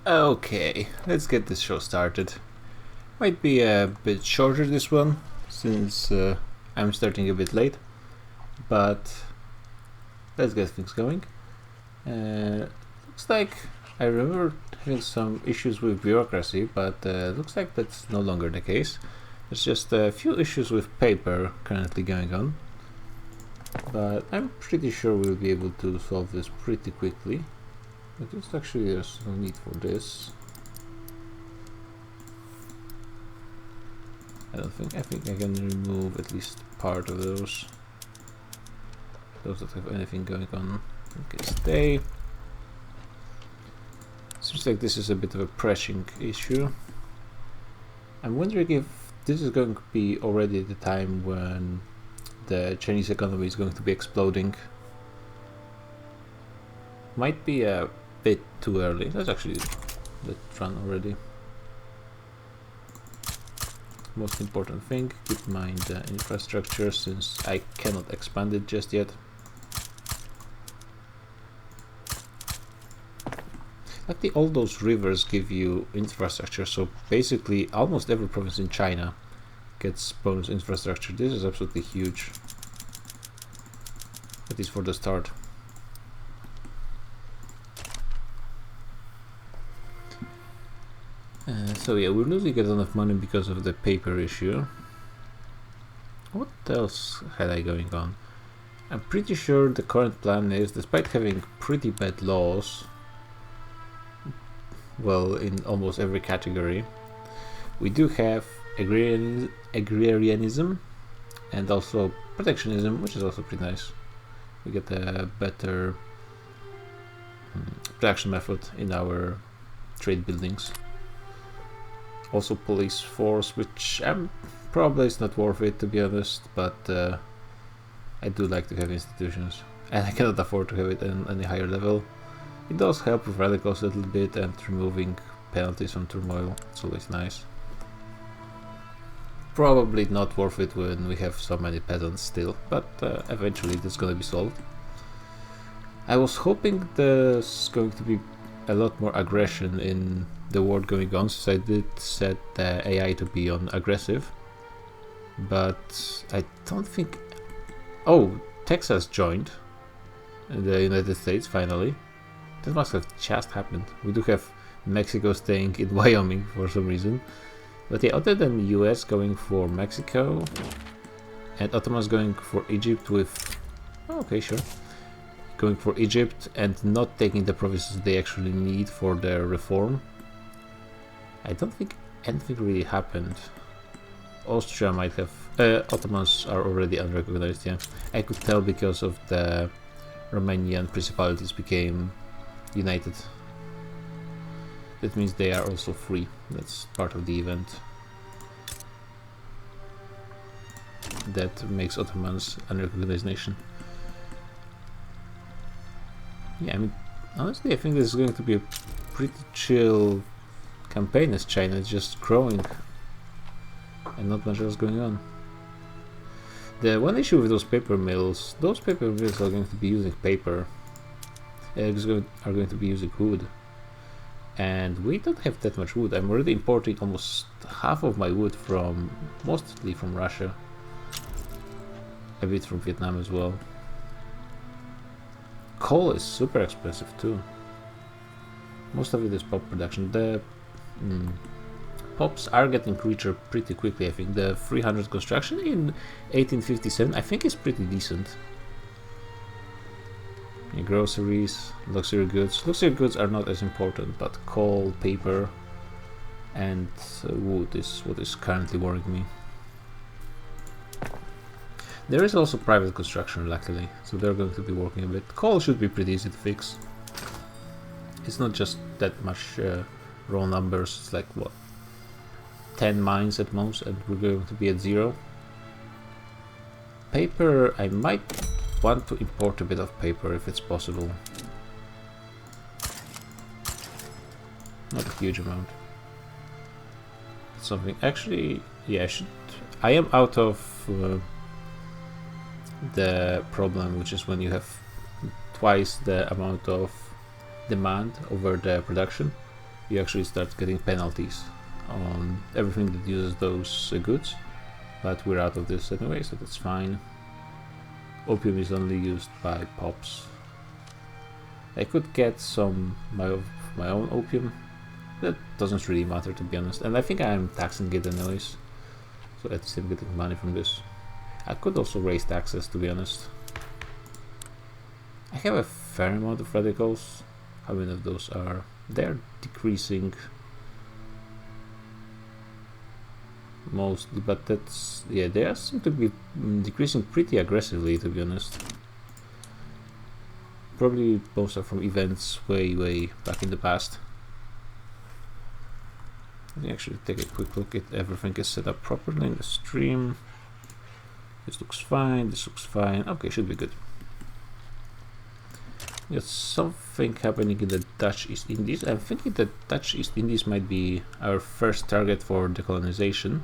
Okay, let's get this show started. Might be a bit shorter this one, since I'm starting a bit late, but let's get things going. Looks like I remember having some issues with bureaucracy, but looks like that's no longer the case. There's just a few issues with paper currently going on, but I'm pretty sure we'll be able to solve this pretty quickly. But there's no need for this. I think I can remove at least part of those. Those that have anything going on. Okay, stay. Seems like this is a bit of a pressing issue. I'm wondering if this is going to be already the time when the Chinese economy is going to be exploding. Might be a bit too early. Let's run already. Most important thing, keep in mind the infrastructure, since I cannot expand it just yet. Luckily, all those rivers give you infrastructure, so basically almost every province in China gets bonus infrastructure. This is absolutely huge, at least for the start. So yeah, we're losing a ton of money because of the paper issue. What else had I going on? I'm pretty sure the current plan is, despite having pretty bad laws, well, in almost every category, we do have agrarianism and also protectionism, which is also pretty nice. We get a better production method in our trade buildings. Also police force, which probably is not worth it, to be honest, but I do like to have institutions, and I cannot afford to have it on any higher level. It does help with radicals a little bit and removing penalties from turmoil. It's always nice. Probably not worth it when we have so many peasants still, but eventually that's gonna be solved. I was hoping there's going to be a lot more aggression in the war going on, since I did set the AI to be on aggressive, but I don't think... Oh, Texas joined the United States finally. That must have just happened. We do have Mexico staying in Wyoming for some reason. But yeah, other than US going for Mexico and Ottomans going for Egypt with... Oh, okay, sure. Going for Egypt and not taking the provinces they actually need for their reform, I don't think anything really happened. Austria might have... Ottomans are already unrecognized, yeah. I could tell because of the Romanian principalities became united. That means they are also free. That's part of the event. That makes Ottomans unrecognized nation. Yeah, I mean, honestly, I think this is going to be a pretty chill campaign, as China is just growing and not much else going on. The one issue with those paper mills are going to be using paper. Are going to be using wood, and we don't have that much wood. I'm already importing almost half of my wood mostly from Russia, a bit from Vietnam as well. Coal is super expensive too. Most of it is pop production. The pops are getting richer pretty quickly. I think the 300 construction in 1857 I think is pretty decent. Groceries, luxury goods. Luxury goods are not as important, but coal, paper, and wood is what is currently worrying me. There is also private construction, luckily, so they're going to be working a bit. Coal should be pretty easy to fix. It's not just that much raw numbers, it's like, what, 10 mines at most, and we're going to be at 0. Paper, I might want to import a bit of paper if it's possible. Not a huge amount. Something, actually, yeah, I am out of the problem, which is when you have twice the amount of demand over the production. you actually start getting penalties on everything that uses those goods. But we're out of this anyway, so that's fine. Opium is only used by pops. I could get some of my own opium. That doesn't really matter, to be honest. And I think I'm taxing it anyways, so at least I'm getting money from this. I could also raise taxes, to be honest. I have a fair amount of radicals. How many of those are? They're decreasing mostly, but that's, yeah, they seem to be decreasing pretty aggressively, to be honest. Probably most are from events way back in the past. Let me actually take a quick look at everything is set up properly in the stream. This looks fine, this looks fine. Okay, should be good. There's something happening in the Dutch East Indies. I'm thinking that Dutch East Indies might be our first target for decolonization,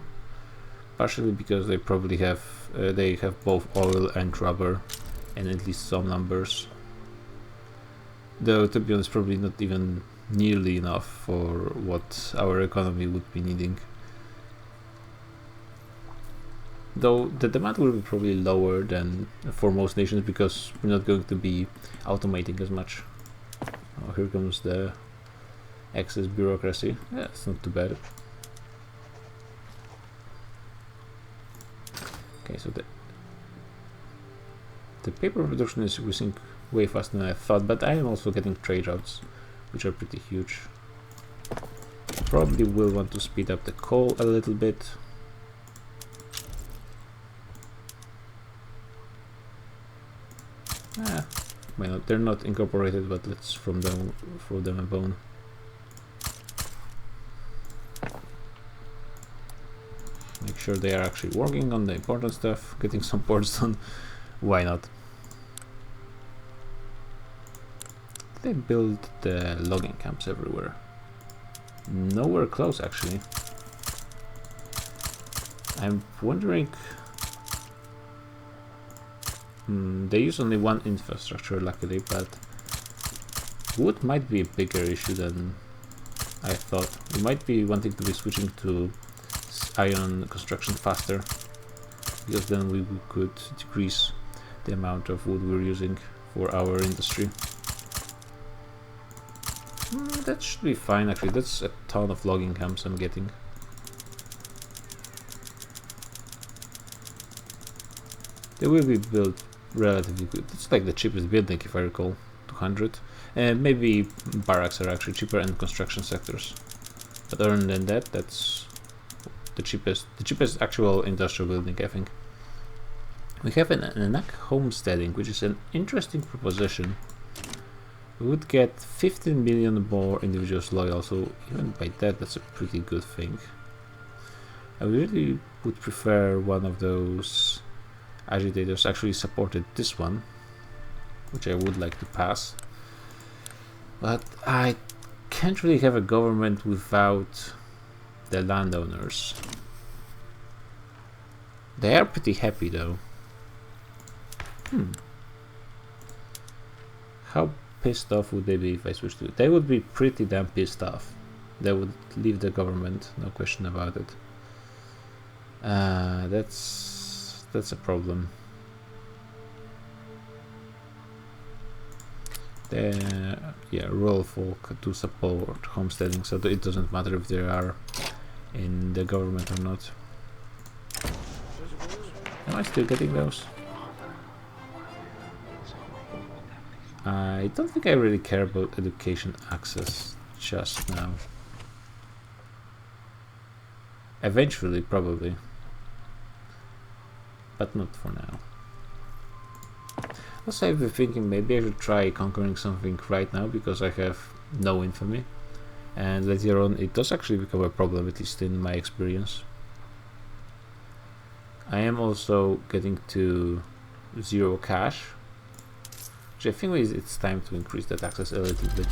partially because they probably have both oil and rubber, and at least some numbers. Though, to be honest, probably not even nearly enough for what our economy would be needing. Though the demand will be probably lower than for most nations because we're not going to be automating as much. Oh, here comes the excess bureaucracy. Yeah, it's not too bad. Okay, so the paper production is increasing way faster than I thought, but I am also getting trade routes, which are pretty huge. Probably will want to speed up the coal a little bit. Well, they're not incorporated, but let's throw them a bone. Make sure they are actually working on the important stuff, getting some ports done. Why not? They build the logging camps everywhere. Nowhere close, actually. I'm wondering. They use only one infrastructure, luckily, but wood might be a bigger issue than I thought. We might be wanting to be switching to iron construction faster, because then we could decrease the amount of wood we're using for our industry. That should be fine, actually. That's a ton of logging camps I'm getting. They will be built relatively good. It's like the cheapest building, if I recall, 200. And maybe barracks are actually cheaper and construction sectors. But other than that, that's the cheapest actual industrial building, I think. We have an Anak homesteading, which is an interesting proposition. We would get 15 million more individuals loyal, so even by that, that's a pretty good thing. I really would prefer one of those agitators actually supported this one, which I would like to pass. But I can't really have a government without the landowners. They are pretty happy though. How pissed off would they be if I switched to it? They would be pretty damn pissed off. They would leave the government, no question about it. That's a problem. Yeah, rural folk to support homesteading, so it doesn't matter if they are in the government or not. Am I still getting those? I don't think I really care about education access just now. Eventually, probably. But not for now. Also, I've been thinking maybe I should try conquering something right now because I have no infamy. And later on it does actually become a problem, at least in my experience. I am also getting to 0 cash, which I think it's time to increase that access a little bit.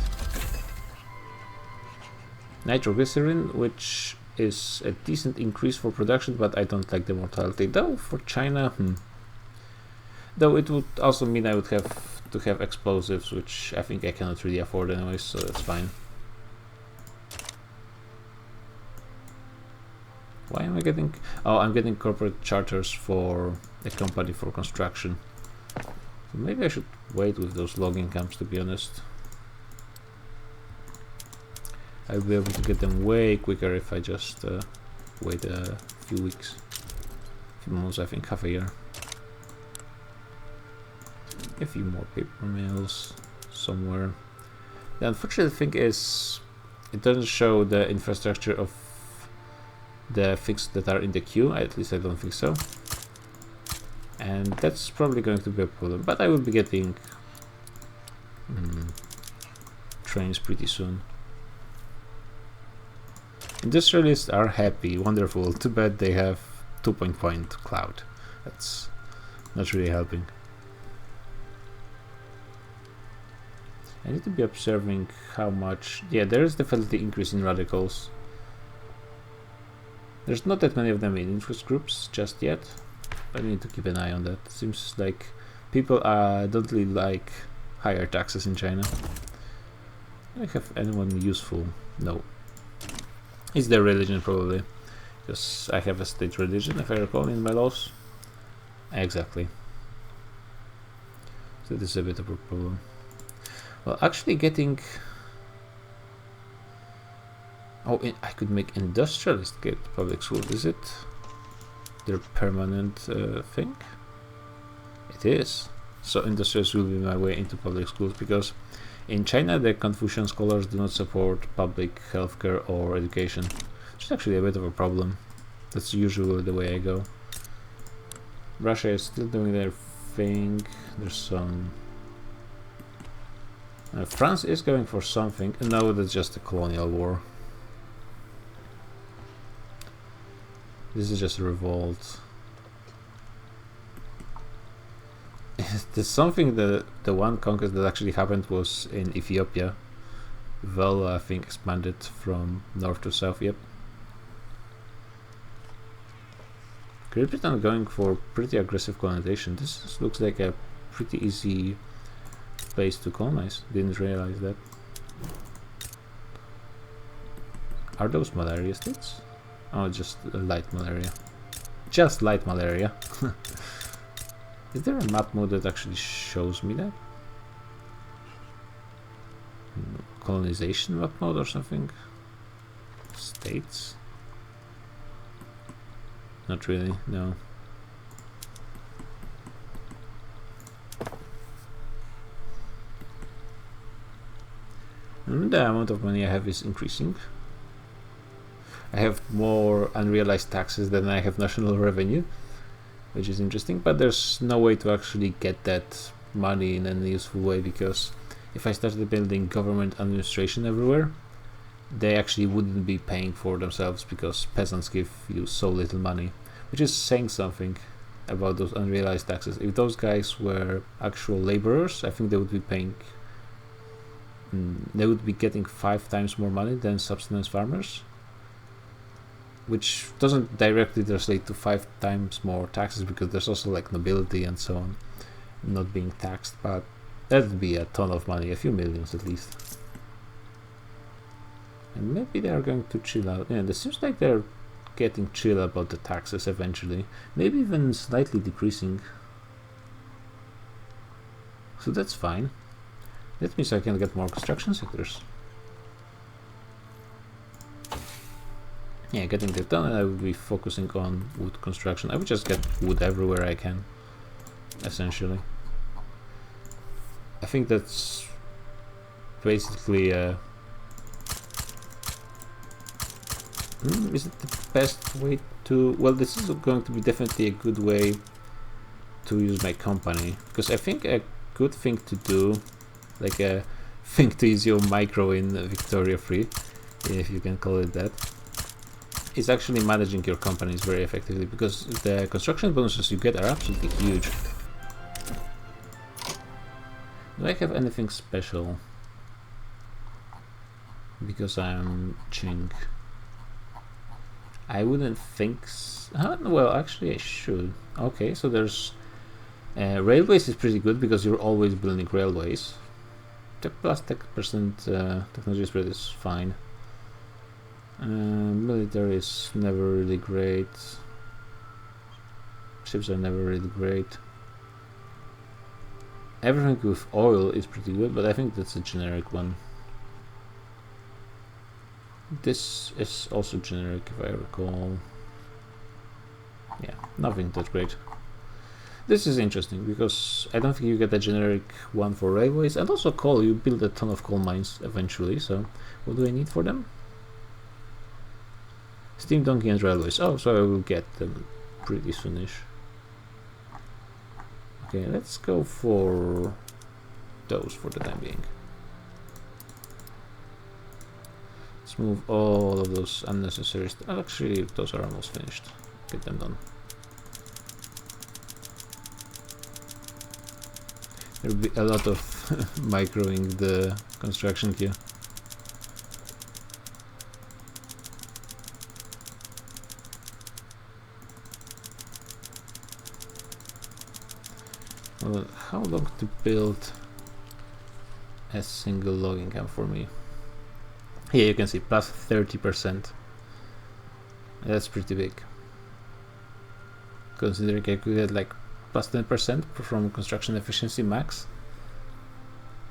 Nitroglycerin, which is a decent increase for production, but I don't like the mortality. Though for China, though it would also mean I would have to have explosives, which I think I cannot really afford anyway, so that's fine. Why am I getting... Oh, I'm getting corporate charters for a company for construction. So maybe I should wait with those logging camps, to be honest. I'll be able to get them way quicker if I just wait a few weeks. A few months, I think, half a year. A few more paper mills somewhere. The unfortunate thing is it doesn't show the infrastructure of the things that are in the queue, at least I don't think so. And that's probably going to be a problem, but I will be getting trains pretty soon. Industrialists are happy, wonderful. Too bad they have 2-point cloud. That's not really helping. I need to be observing how much... Yeah, there is definitely increase in radicals. There's not that many of them in interest groups just yet, but I need to keep an eye on that. It seems like people don't really like higher taxes in China. Do I have anyone useful? No. It's their religion, probably, because I have a state religion, if I recall, in my laws. Exactly. So this is a bit of a problem. Well, actually getting... Oh, I could make industrialists get public school. Is it their permanent thing? It is. So industrialists will be my way into public schools, because in China the Confucian scholars do not support public healthcare or education, which is actually a bit of a problem. That's usually the way I go. Russia is still doing their thing. There's some... France is going for something. No, that's just a colonial war. This is just a revolt. There's something that the one conquest that actually happened was in Ethiopia. Vela, I think, expanded from north to south. Yep. Great Britain going for pretty aggressive colonization. This looks like a pretty easy place to colonize. Didn't realize that. Are those malaria states? Oh, just light malaria. Just light malaria. Is there a map mode that actually shows me that? Colonization map mode or something? States? Not really, no. The amount of money I have is increasing. I have more unrealized taxes than I have national revenue, which is interesting, but there's no way to actually get that money in any useful way, because if I started building government administration everywhere, they actually wouldn't be paying for themselves, because peasants give you so little money, which is saying something about those unrealized taxes. If those guys were actual laborers, I think they would be paying... they would be getting 5 times more money than subsistence farmers, which doesn't directly translate to 5 times more taxes, because there's also like nobility and so on not being taxed, but that would be a ton of money, a few millions at least. And maybe they are going to chill out. Yeah, it seems like they're getting chill about the taxes eventually, maybe even slightly decreasing, so that's fine. That means I can get more construction sectors. Yeah, getting that done, and I will be focusing on wood construction. I will just get wood everywhere I can, essentially. I think that's basically is it the best way to... Well, this is going to be definitely a good way to use my company, because I think a good thing to do, like a thing to use your micro in Victoria Free, if you can call it that, is actually managing your companies very effectively, because the construction bonuses you get are absolutely huge. Do I have anything special? Because I'm Ching. I wouldn't think well, actually I should. Okay, so there's railways is pretty good, because you're always building railways. Tech plus tech percent technology spread is fine. Military is never really great. Ships are never really great. Everything with oil is pretty good, but I think that's a generic one. This is also generic, if I recall. Yeah, nothing that great. This is interesting because I don't think you get a generic one for railways, and also coal. You build a ton of coal mines eventually, so what do I need for them? Steam donkey and railways. Oh, so I will get them pretty soonish. Okay, let's go for those for the time being. Let's move all of those unnecessary stuff. Actually, those are almost finished. Get them done. There will be a lot of microing the construction queue. Well, how long to build a single logging camp for me? Here you can see plus 30%. That's pretty big. Considering I could get like plus 10% from construction efficiency max.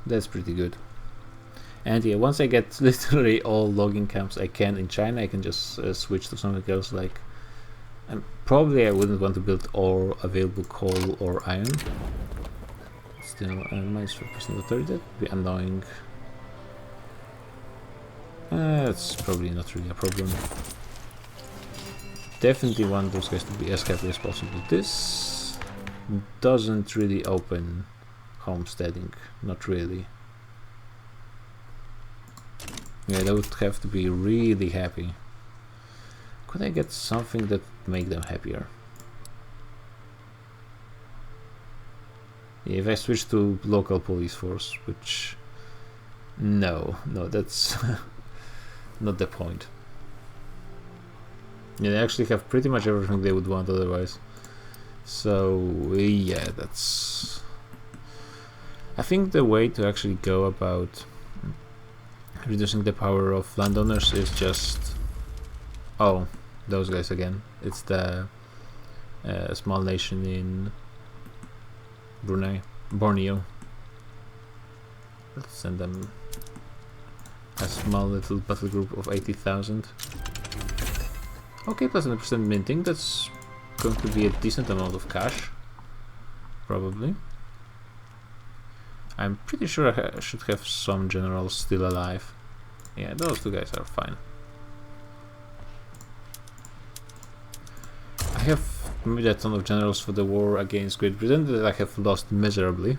That's pretty good. And yeah, once I get literally all logging camps I can in China, I can just switch to something else. Like, probably I wouldn't want to build all available coal or iron. Still, minus 5% authority, that would be annoying. That's probably not really a problem. Definitely want those guys to be as happy as possible. This doesn't really open homesteading, not really. Yeah, they would have to be really happy. Could I get something that would make them happier? Yeah, if I switch to local police force, which... No, that's not the point. Yeah, they actually have pretty much everything they would want otherwise. So, yeah, that's... I think the way to actually go about reducing the power of landowners is just... Oh, those guys again. It's the small nation in Borneo. Let's send them a small little battle group of 80,000. Okay, plus 100% minting. That's going to be a decent amount of cash. Probably. I'm pretty sure I should have some generals still alive. Yeah, those two guys are fine. I have made a ton of generals for the war against Great Britain that I have lost miserably,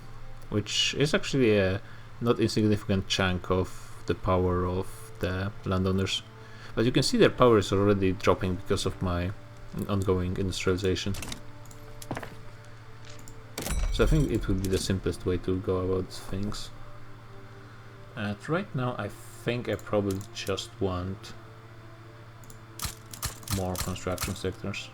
which is actually a not insignificant chunk of the power of the landowners. But you can see their power is already dropping because of my ongoing industrialization. So I think it would be the simplest way to go about things. Right now I think I probably just want more construction sectors.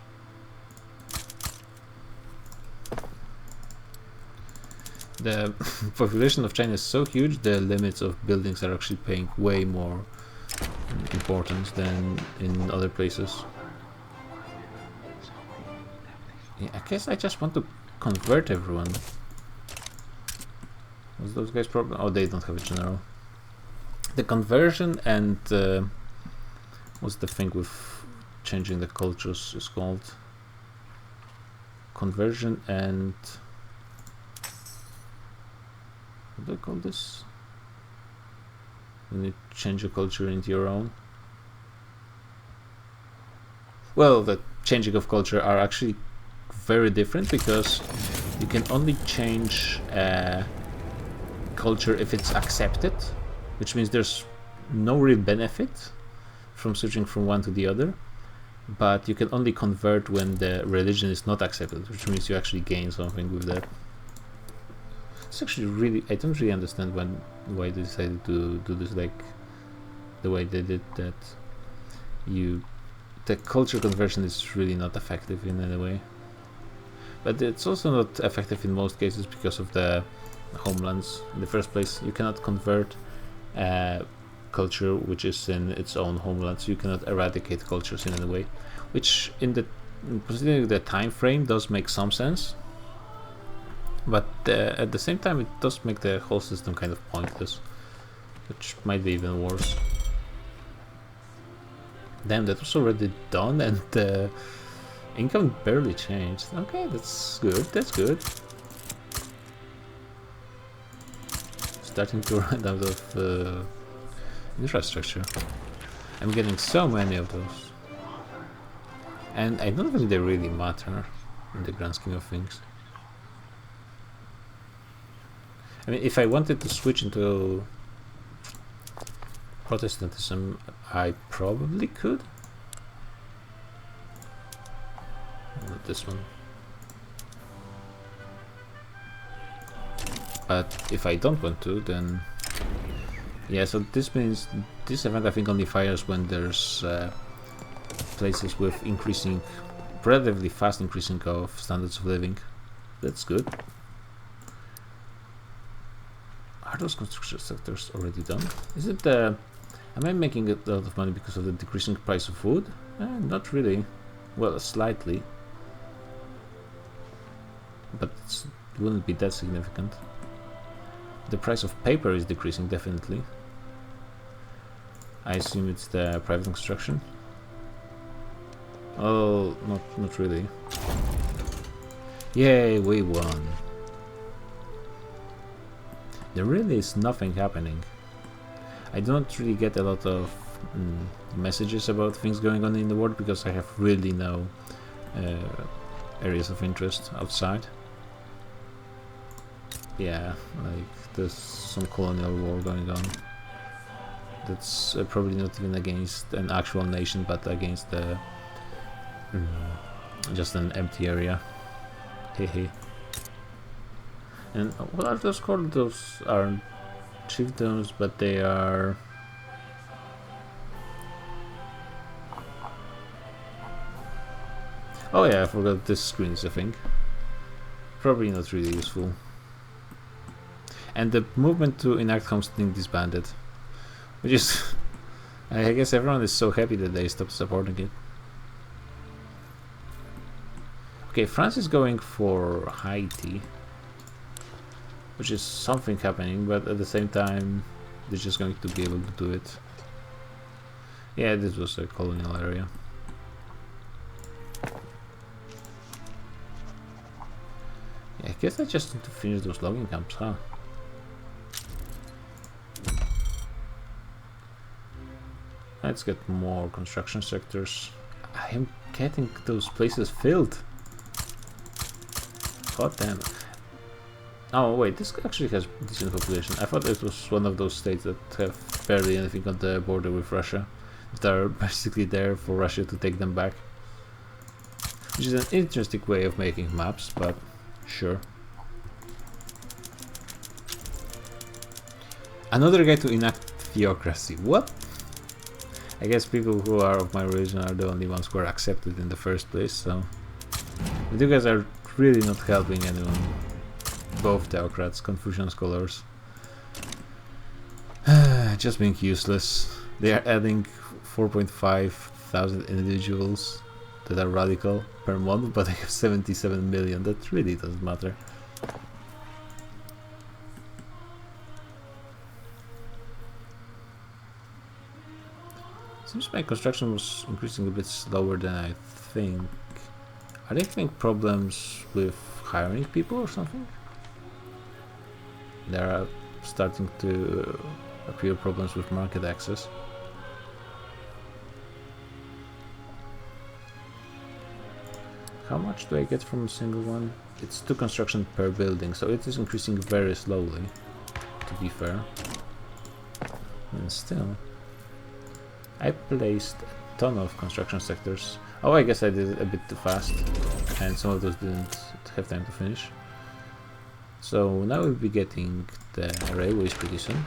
The population of China is so huge, the limits of buildings are actually paying way more importance than in other places. Yeah, I guess I just want to convert everyone. Was those guys problem? Oh, they don't have a general. The conversion and what's the thing with changing the cultures is called? Conversion and what do I call this? When you change a culture into your own. Well, the changing of culture are actually very different because you can only change culture if it's accepted, which means there's no real benefit from switching from one to the other, but you can only convert when the religion is not accepted, which means you actually gain something with that. It's actually really, I don't really understand why they decided to do this like the way they did that. The culture conversion is really not effective in any way. But it's also not effective in most cases because of the homelands in the first place. You cannot convert culture which is in its own homeland, so you cannot eradicate cultures in any way, which considering the time frame does make some sense, but at the same time it does make the whole system kind of pointless, which might be even worse. Damn, that was already done and the income barely changed. Okay, that's good, that's good. Starting to run out of infrastructure. I'm getting so many of those. And I don't think they really matter in the grand scheme of things. I mean, if I wanted to switch into Protestantism, I probably could. Not this one. But if I don't want to, then yeah, so this means this event I think only fires when there's places with relatively fast increasing of standards of living. That's good. Are those construction sectors already done? Is it am I making a lot of money because of the decreasing price of wood? Not really. Well, slightly. But it wouldn't be that significant. The price of paper is decreasing, definitely. I assume it's the private construction. Oh, not really. Yay, we won. There really is nothing happening. I don't really get a lot of messages about things going on in the world because I have really no areas of interest outside. Yeah, like there's some colonial war going on. That's probably not even against an actual nation, but against the just an empty area. Hehe. And what are those called? Those are chiefdoms, but they are oh yeah, I forgot this screen is a thing. Probably not really useful. And the movement to enact homesteading disbanded, which is I guess everyone is so happy that they stopped supporting it. Okay, France is going for Haiti, which is something happening, but at the same time they're just going to be able to do it. Yeah, this was a colonial area. Yeah, I guess I just need to finish those logging camps, huh? Let's get more construction sectors. I am getting those places filled. God damn. Oh wait, this actually has decent population. I thought it was one of those states that have barely anything on the border with Russia, that are basically there for Russia to take them back. Which is an interesting way of making maps, but sure. Another guy to enact theocracy. What? I guess people who are of my religion are the only ones who are accepted in the first place, so... But you guys are really not helping anyone. Both theocrats, Confucian scholars. Just being useless. They are adding 4.5 thousand individuals that are radical per month, but they have 77 million. That really doesn't matter. Seems my construction was increasing a bit slower than I think. Are they having problems with hiring people or something? There are starting to appear problems with market access. How much do I get from a single one? It's 2 construction per building, so it is increasing very slowly, to be fair. And still, I placed a ton of construction sectors. Oh, I guess I did it a bit too fast, and some of those didn't have time to finish. So now we'll be getting the railways pretty soon.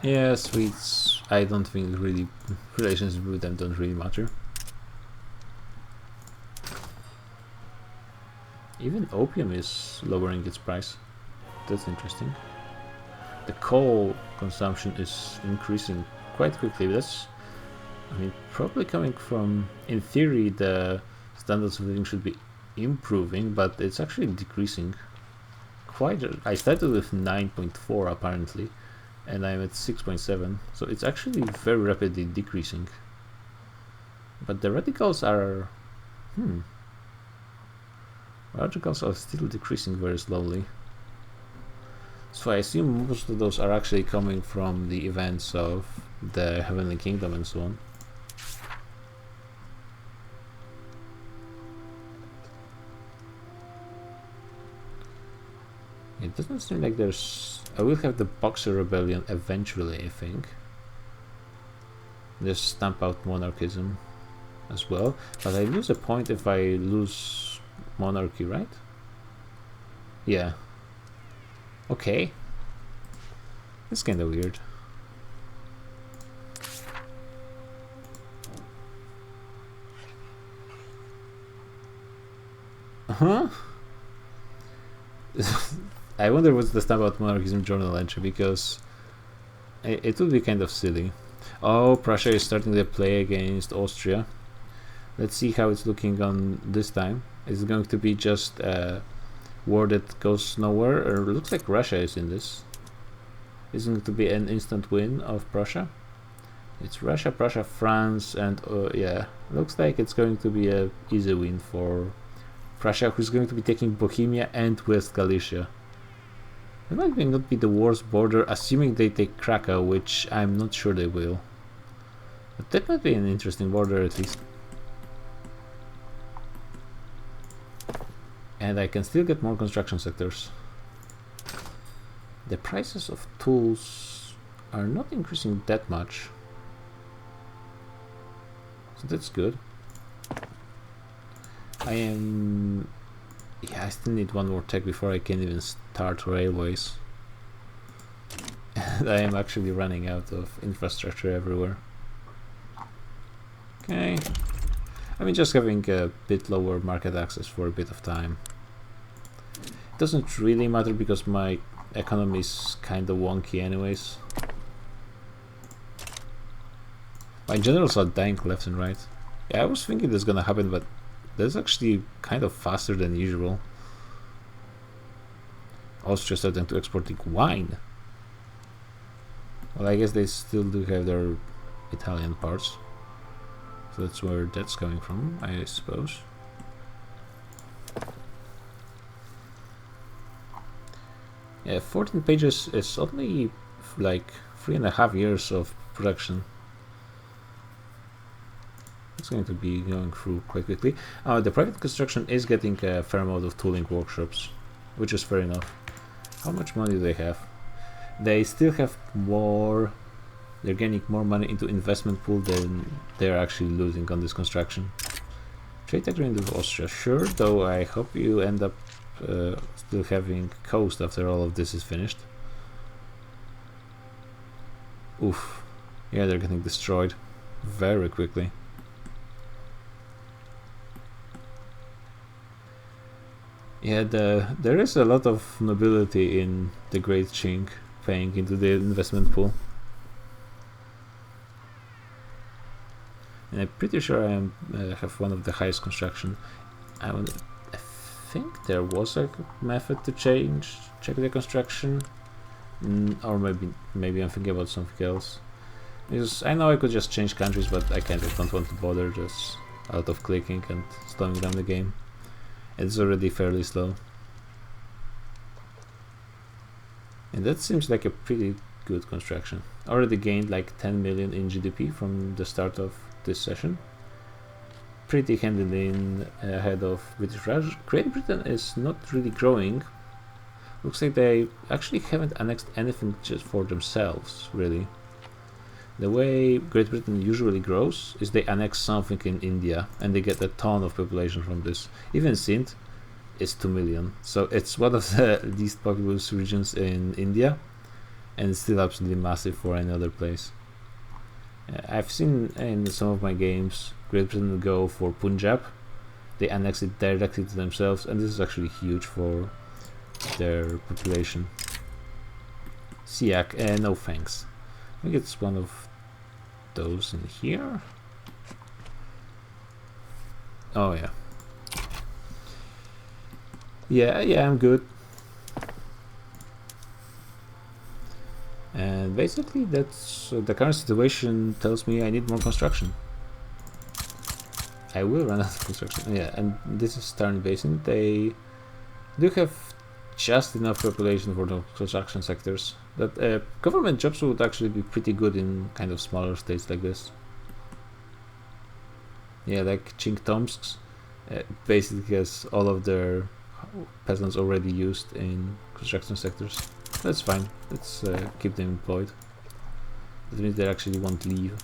Yeah, Swedes, I don't think really relations with them don't really matter. Even opium is lowering its price. That's interesting. the coal consumption is increasing quite quickly. That's, I mean, probably coming from, in theory, the standards of living should be improving, but it's actually decreasing quite. I started with 9.4 apparently, and I'm at 6.7, so it's actually very rapidly decreasing. But the radicals are, radicals are still decreasing very slowly. So I assume most of those are actually coming from the events of the Heavenly Kingdom and so on. It doesn't seem like there's... I will have the Boxer Rebellion eventually, I think. Just stamp out monarchism as well. But I lose a point if I lose monarchy, right? Yeah. Okay. It's kinda weird. Uh-huh. I wonder what's the stamp out monarchism journal entry, because it would be kind of silly. Oh, Prussia is starting the play against Austria. Let's see how it's looking on this time. Is it going to be just a war that goes nowhere, or it looks like Russia is in this? Is it going to be an instant win of Prussia? It's Russia, Prussia, France, and yeah, looks like it's going to be a easy win for Prussia, who's going to be taking Bohemia and West Galicia. It might not be the worst border, assuming they take Krakow, which I'm not sure they will. But that might be an interesting border at least. And I can still get more construction sectors. The prices of tools are not increasing that much, so that's good. Yeah, I still need one more tech before I can even start railways. And I am actually running out of infrastructure everywhere. Okay. I mean, just having a bit lower market access for a bit of time. It doesn't really matter because my economy is kinda wonky anyways. My generals are dying left and right. Yeah, I was thinking this is gonna happen, but that's actually kind of faster than usual. Austria starting to exporting wine. Well, I guess they still do have their Italian parts, so that's where that's coming from, I suppose. Yeah, 14 pages is only like 3.5 years of production. It's going to be going through quite quickly. The private construction is getting a fair amount of tooling workshops, which is fair enough. How much money do they have? They still have more. They're getting more money into investment pool than they're actually losing on this construction. Trade agreement with Austria, sure, though I hope you end up still having coast after all of this is finished. Oof. Yeah, they're getting destroyed very quickly. Yeah, there is a lot of nobility in the Great Qing paying into the investment pool. And I'm pretty sure I have one of the highest construction. I think there was a method to check the construction, or maybe I'm thinking about something else. Because I know I could just change countries, but I kind of don't want to bother just out of clicking and slowing down the game. It's already fairly slow. And that seems like a pretty good construction. Already gained like 10 million in GDP from the start of this session. Pretty handily in ahead of British Raj. Great Britain is not really growing. Looks like they actually haven't annexed anything just for themselves, really. The way Great Britain usually grows is they annex something in India and they get a ton of population from this. Even Sindh is 2 million, so it's one of the least populous regions in India, and it's still absolutely massive for any other place. I've seen in some of my games Great Britain go for Punjab, they annex it directly to themselves, and this is actually huge for their population. Siak, no thanks. I think it's one of those in here. Oh yeah. Yeah, I'm good. And basically that's the current situation tells me I need more construction. I will run out of construction. Yeah, and this is Tarn Basin. They do have just enough population for the construction sectors that government jobs would actually be pretty good in kind of smaller states like this. Yeah, like Chinktomsk basically has all of their peasants already used in construction sectors. That's fine. Let's keep them employed. That means they actually won't leave.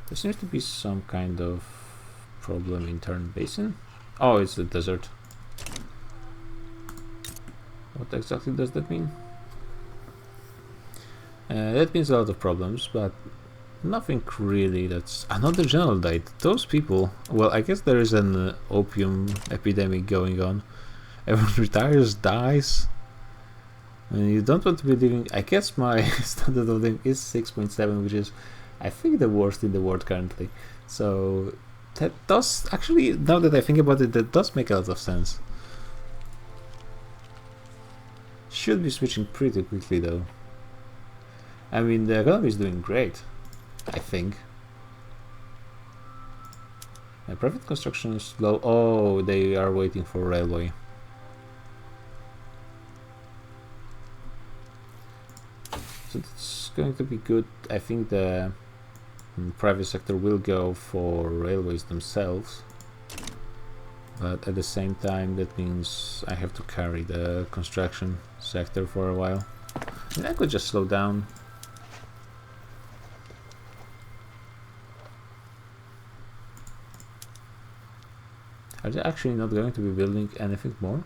There seems to be some kind of problem in Tarn Basin. Oh, it's the desert. What exactly does that mean? That means a lot of problems, but nothing really. That's another general died. Those people. Well, I guess there is an opium epidemic going on. Everyone retires, dies. And you don't want to be living. I guess my standard of living is 6.7, which is, I think, the worst in the world currently. So that does actually, now that I think about it, that does make a lot of sense. Should be switching pretty quickly though. I mean, the economy is doing great, I think. Private construction is slow. Oh, they are waiting for railway. So it's going to be good. I think the private sector will go for railways themselves. But at the same time, that means I have to carry the construction sector for a while. And I could just slow down. Are they actually not going to be building anything more?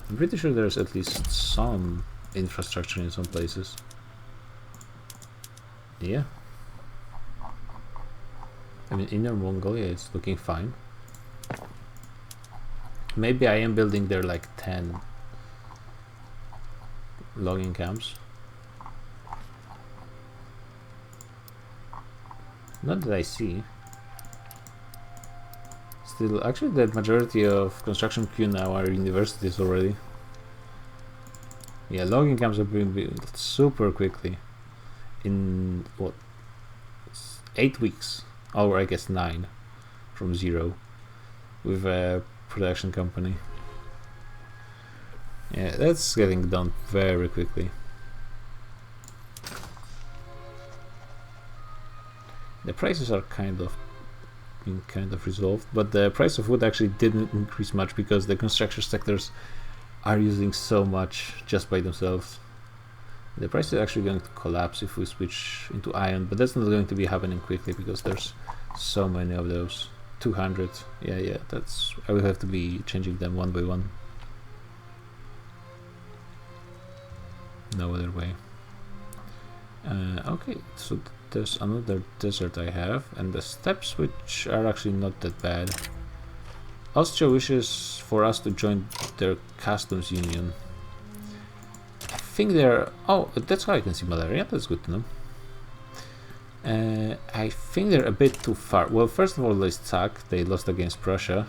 I'm pretty sure there's at least some infrastructure in some places. Yeah. I mean, Inner Mongolia is looking fine. Maybe I am building there like 10 logging camps. Not that I see. Still, actually the majority of construction queue now are universities already. Yeah, logging camps are being built super quickly. In what? 8 weeks. Or I guess 9 from 0 with a production company. Yeah, that's getting done very quickly. The prices are kind of resolved, but the price of wood actually didn't increase much because the construction sectors are using so much just by themselves. The price is actually going to collapse if we switch into iron, but that's not going to be happening quickly because there's so many of those. 200. Yeah, that's. I will have to be changing them one by one. No other way. Okay, so there's another desert I have, and the steppes, which are actually not that bad. Austria wishes for us to join their customs union. I think they're... Oh, that's how I can see malaria. That's good to know. I think they're a bit too far. Well, first of all, they suck. They lost against Prussia.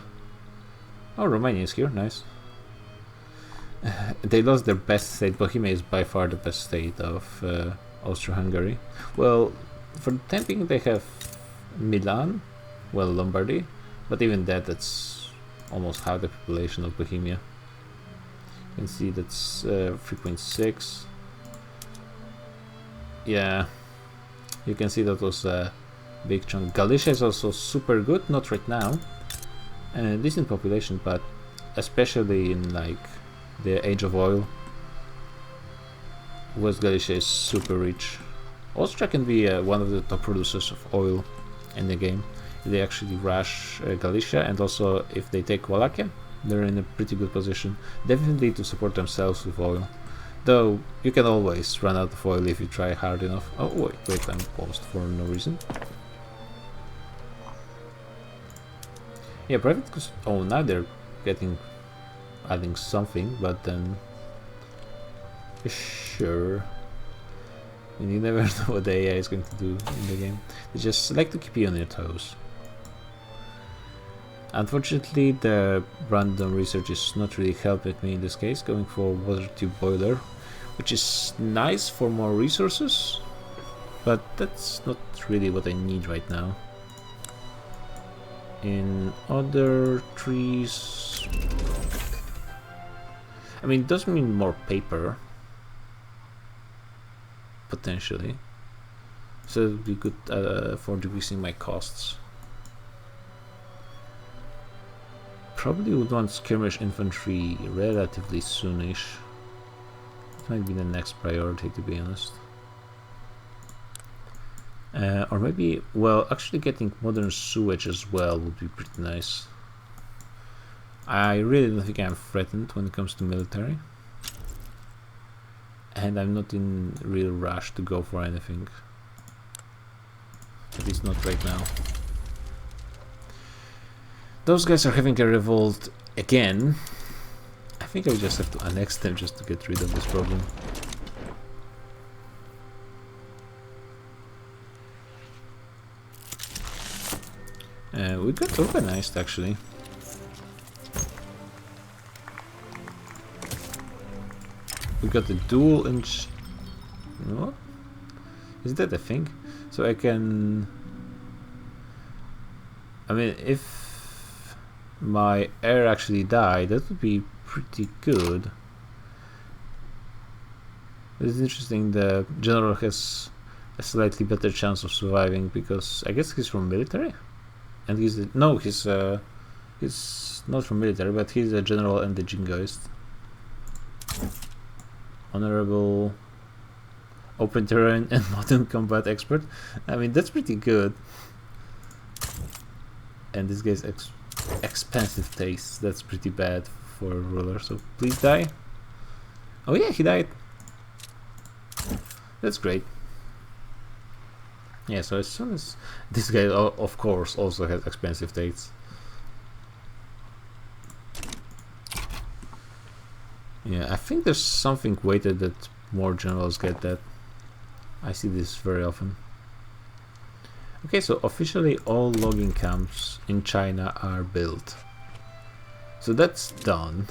Oh, Romania is here. Nice. They lost their best state. Bohemia is by far the best state of Austria-Hungary. Well, for the time being, they have Milan, well, Lombardy, but even that's almost half the population of Bohemia. You can see that's 3.6. Yeah, you can see that was a big chunk. Galicia is also super good, not right now. Decent population, but especially in like the age of oil, West Galicia is super rich. Austria can be one of the top producers of oil in the game. They actually rush Galicia, and also if they take Wallachia, they're in a pretty good position. Definitely to support themselves with oil. Though you can always run out of oil if you try hard enough. Oh wait, I'm paused for no reason. Yeah, private. Oh, now they're getting adding something, but then sure. And you never know what the AI is going to do in the game. They just like to keep you on your toes. Unfortunately, the random research is not really helping me in this case, going for water tube boiler, which is nice for more resources, but that's not really what I need right now. In other trees, I mean, it does mean more paper, potentially, so it would be good for decreasing my costs. Probably would want skirmish infantry relatively soonish. It might be the next priority, to be honest. Or maybe, well, actually getting modern sewage as well would be pretty nice. I really don't think I'm threatened when it comes to military. And I'm not in real rush to go for anything. At least not right now. Those guys are having a revolt again. I think I just have to annex them just to get rid of this problem. We got organized actually. We got the dual inch. What? Is that a thing? So I can. I mean, if my heir actually died, that would be pretty good. It's interesting. The general has a slightly better chance of surviving because I guess he's from military, and he's not from military, but he's a general and a jingoist. Honorable, open terrain and modern combat expert. I mean, that's pretty good. And this guy's expensive taste. That's pretty bad for a ruler. So please die. Oh yeah, he died. That's great. Yeah, so as soon as this guy, of course, also has expensive tastes. Yeah, I think there's something weighted that more generals get that. I see this very often. Okay, so officially all logging camps in China are built. So that's done.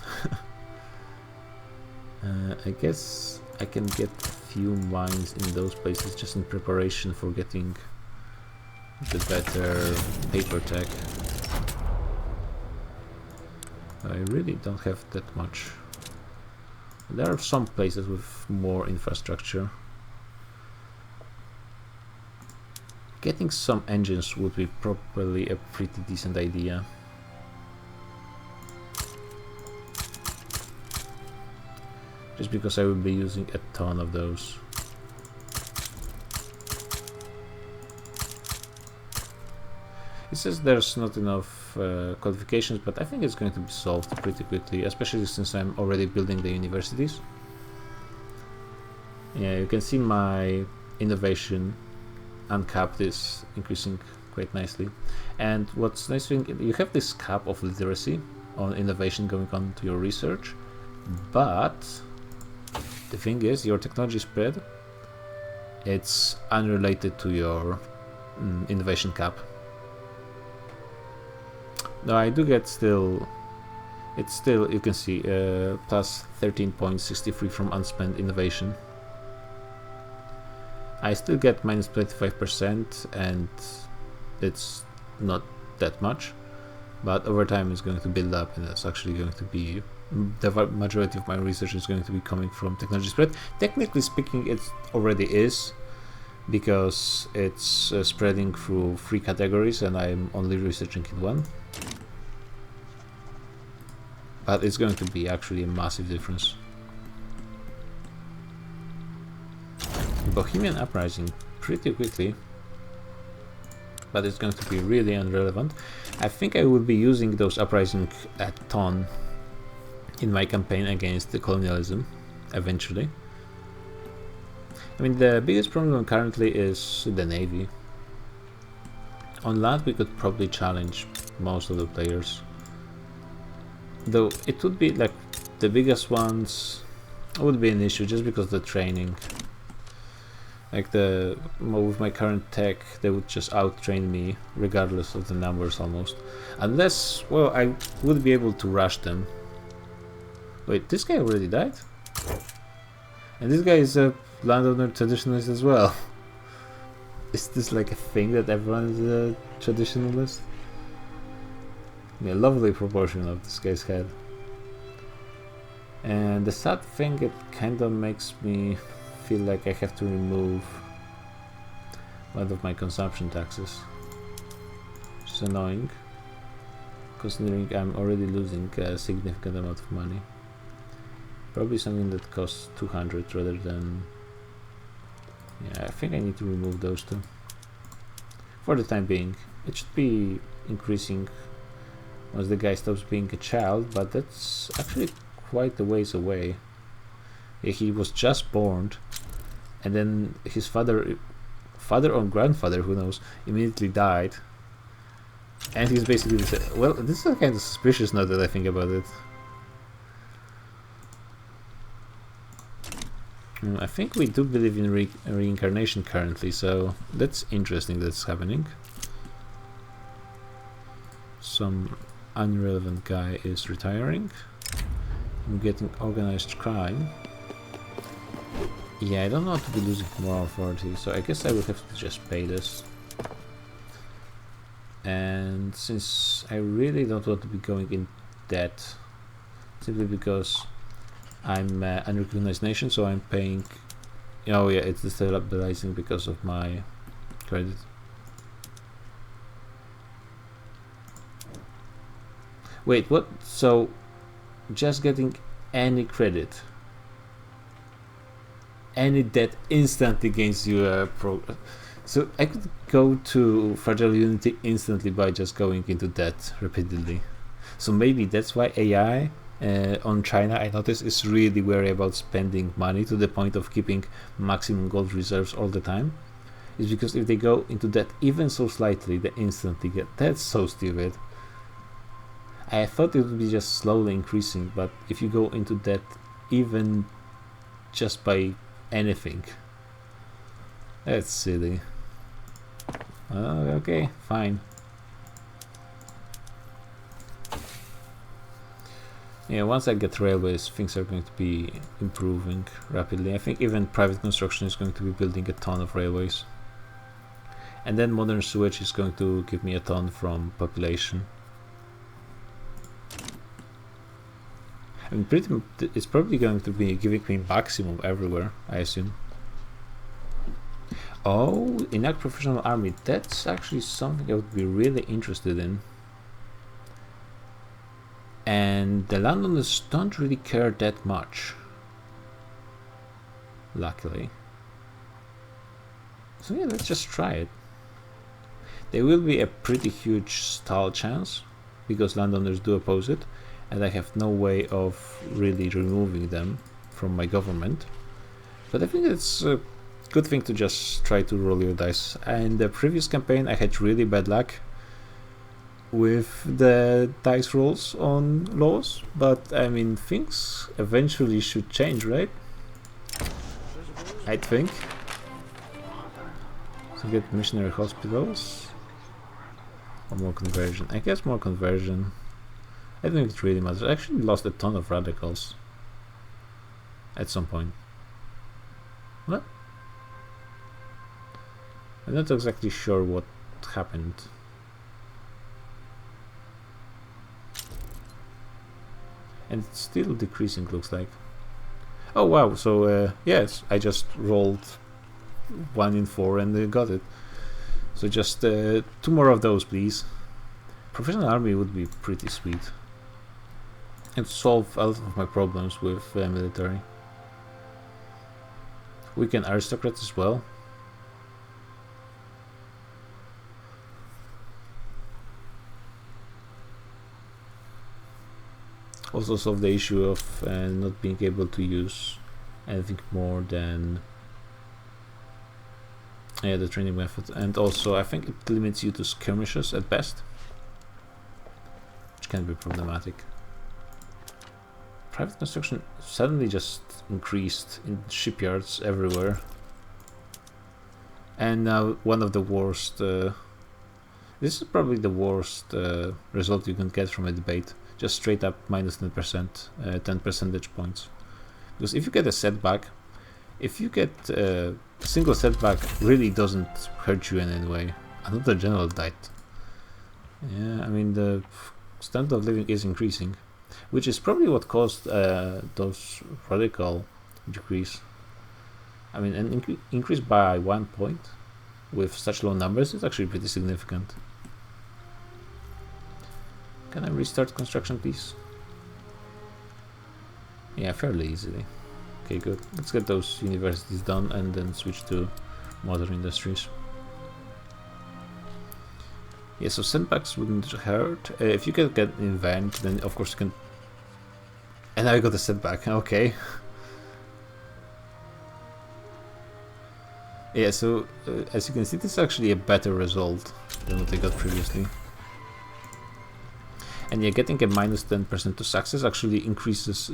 I guess I can get a few mines in those places just in preparation for getting the better paper tech. I really don't have that much. There are some places with more infrastructure. Getting some engines would be probably a pretty decent idea. Just because I will be using a ton of those. It says there's not enough qualifications, but I think it's going to be solved pretty quickly, especially since I'm already building the universities. Yeah, you can see my innovation uncapped is increasing quite nicely. And what's nice thing, you have this cap of literacy on innovation going on to your research, but the thing is, your technology spread, it's unrelated to your innovation cap. No, I do get still. It's still, you can see, plus 13.63 from unspent innovation. I still get minus 25%, and it's not that much, but over time it's going to build up, and it's actually going to be the majority of my research is going to be coming from technology spread. Technically speaking, it already is, because it's spreading through 3 categories and I'm only researching in 1. But it's going to be actually a massive difference. Bohemian Uprising pretty quickly, but it's going to be really irrelevant. I think I will be using those uprising a ton in my campaign against the colonialism eventually. I mean, the biggest problem currently is the navy. On land we could probably challenge most of the players, though it would be like The biggest ones would be an issue just because of the training. Like with my current tech, they would just out-train me regardless of the numbers almost. Unless, well, I would be able to rush them. Wait, this guy already died? And this guy is a landowner traditionalist as well. Is this like a thing that everyone is a traditionalist? Yeah, lovely proportion of this guy's head. And the sad thing, it kind of makes me feel like I have to remove one of my consumption taxes. Which is annoying, considering I'm already losing a significant amount of money. Probably something that costs 200 rather than... Yeah, I think I need to remove those two. For the time being. It should be increasing once the guy stops being a child, but that's actually quite a ways away. Yeah, he was just born, and then his father or grandfather, who knows, immediately died. And he's basically... Well, this is kind of suspicious now that I think about it. I think we do believe in reincarnation currently, so that's interesting that's happening. Some irrelevant guy is retiring. I'm getting organized crime. Yeah, I don't want to be losing moral authority, so I guess I will have to just pay this. And since I really don't want to be going in debt, simply because I'm an unrecognized nation, so I'm paying... Oh yeah, it's destabilizing because of my credit. Wait, what? So, just getting any credit, any debt instantly gains you a progress. So I could go to Fragile Unity instantly by just going into debt repeatedly. So maybe that's why AI on China, I noticed, is really wary about spending money to the point of keeping maximum gold reserves all the time. Is because if they go into debt even so slightly, they instantly get... That's so stupid. I thought it would be just slowly increasing, but if you go into debt even just by anything, that's silly. Okay, fine. Yeah, once I get railways, things are going to be improving rapidly. I think even private construction is going to be building a ton of railways. And then modern sewage is going to give me a ton from population. I mean, it's probably going to be giving me maximum everywhere, I assume. Oh, enact professional army. That's actually something I would be really interested in. And the landowners don't really care that much, luckily. So yeah, let's just try it. There will be a pretty huge stall chance, because landowners do oppose it, and I have no way of really removing them from my government. But I think it's a good thing to just try to roll your dice. In the previous campaign I had really bad luck with the dice rolls on laws, but I mean, things eventually should change, right? I think. So get missionary hospitals or more conversion. I guess more conversion. I don't think it really matters. I actually lost a ton of radicals at some point. What? I'm not exactly sure what happened. And it's still decreasing, looks like. Oh wow, so yes, I just rolled 1 in 4 and got it. So just 2 more of those, please. Professional army would be pretty sweet. And solve a lot of my problems with military. Weekend aristocrats as well. Also solve the issue of not being able to use anything more than the training method, and also I think it limits you to skirmishes at best, which can be problematic. private construction suddenly just increased in shipyards everywhere. And now one of the worst, this is probably the worst result you can get from a debate. Just straight up minus 10%, 10 percentage points. Because if you get a setback, if you get a single setback, really doesn't hurt you in any way. Another general died. Yeah, I mean the standard of living is increasing, which is probably what caused those radical decrease. I mean, an increase by 1 point with such low numbers is actually pretty significant. Can I restart construction, please? Yeah, fairly easily. Okay, good. Let's get those universities done and then switch to modern industries. Yeah, so setbacks wouldn't hurt. If you can get an event, then of course you can. And now I got a setback. Okay. Yeah, so as you can see, this is actually a better result than what I got previously. And yeah, getting a minus 10% to success actually increases,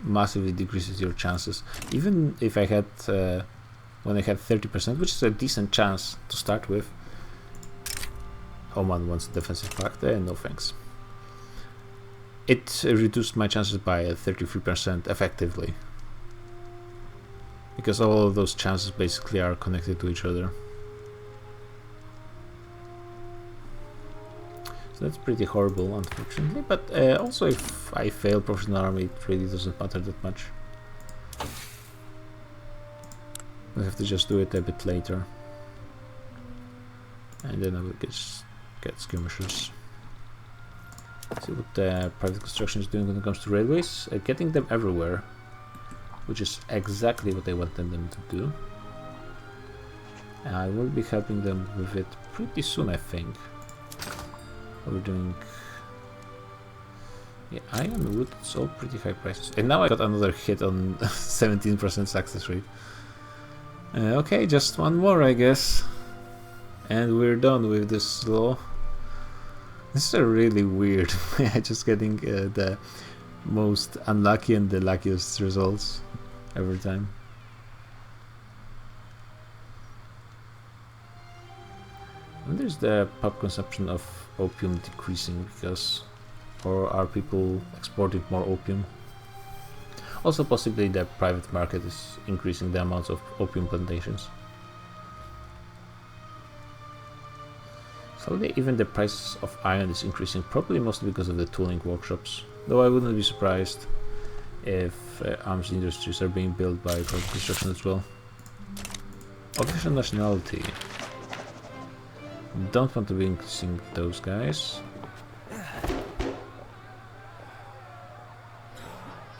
massively decreases your chances. Even if I had, when I had 30%, which is a decent chance to start with. Oman wants a defensive pact, no thanks. It reduced my chances by 33% effectively. Because all of those chances basically are connected to each other. So that's pretty horrible, unfortunately, but also if I fail professional army, it really doesn't matter that much. We have to just do it a bit later. And then I will get skirmishers. See what private construction is doing when it comes to railways. Getting them everywhere, which is exactly what I wanted them to do. I will be helping them with it pretty soon, I think. We're doing, yeah, iron and wood, it's all pretty high prices. And now I got another hit on 17% success rate. Okay, just one more, I guess. And we're done with this law. This is a really weird way. Just getting the most unlucky and the luckiest results every time. And there's the pub consumption of opium decreasing because, or are people exporting more opium? Also possibly the private market is increasing the amounts of opium plantations. Slowly even the price of iron is increasing, probably mostly because of the tooling workshops, though I wouldn't be surprised if arms industries are being built by private construction as well. Official nationality. Don't want to be increasing those guys.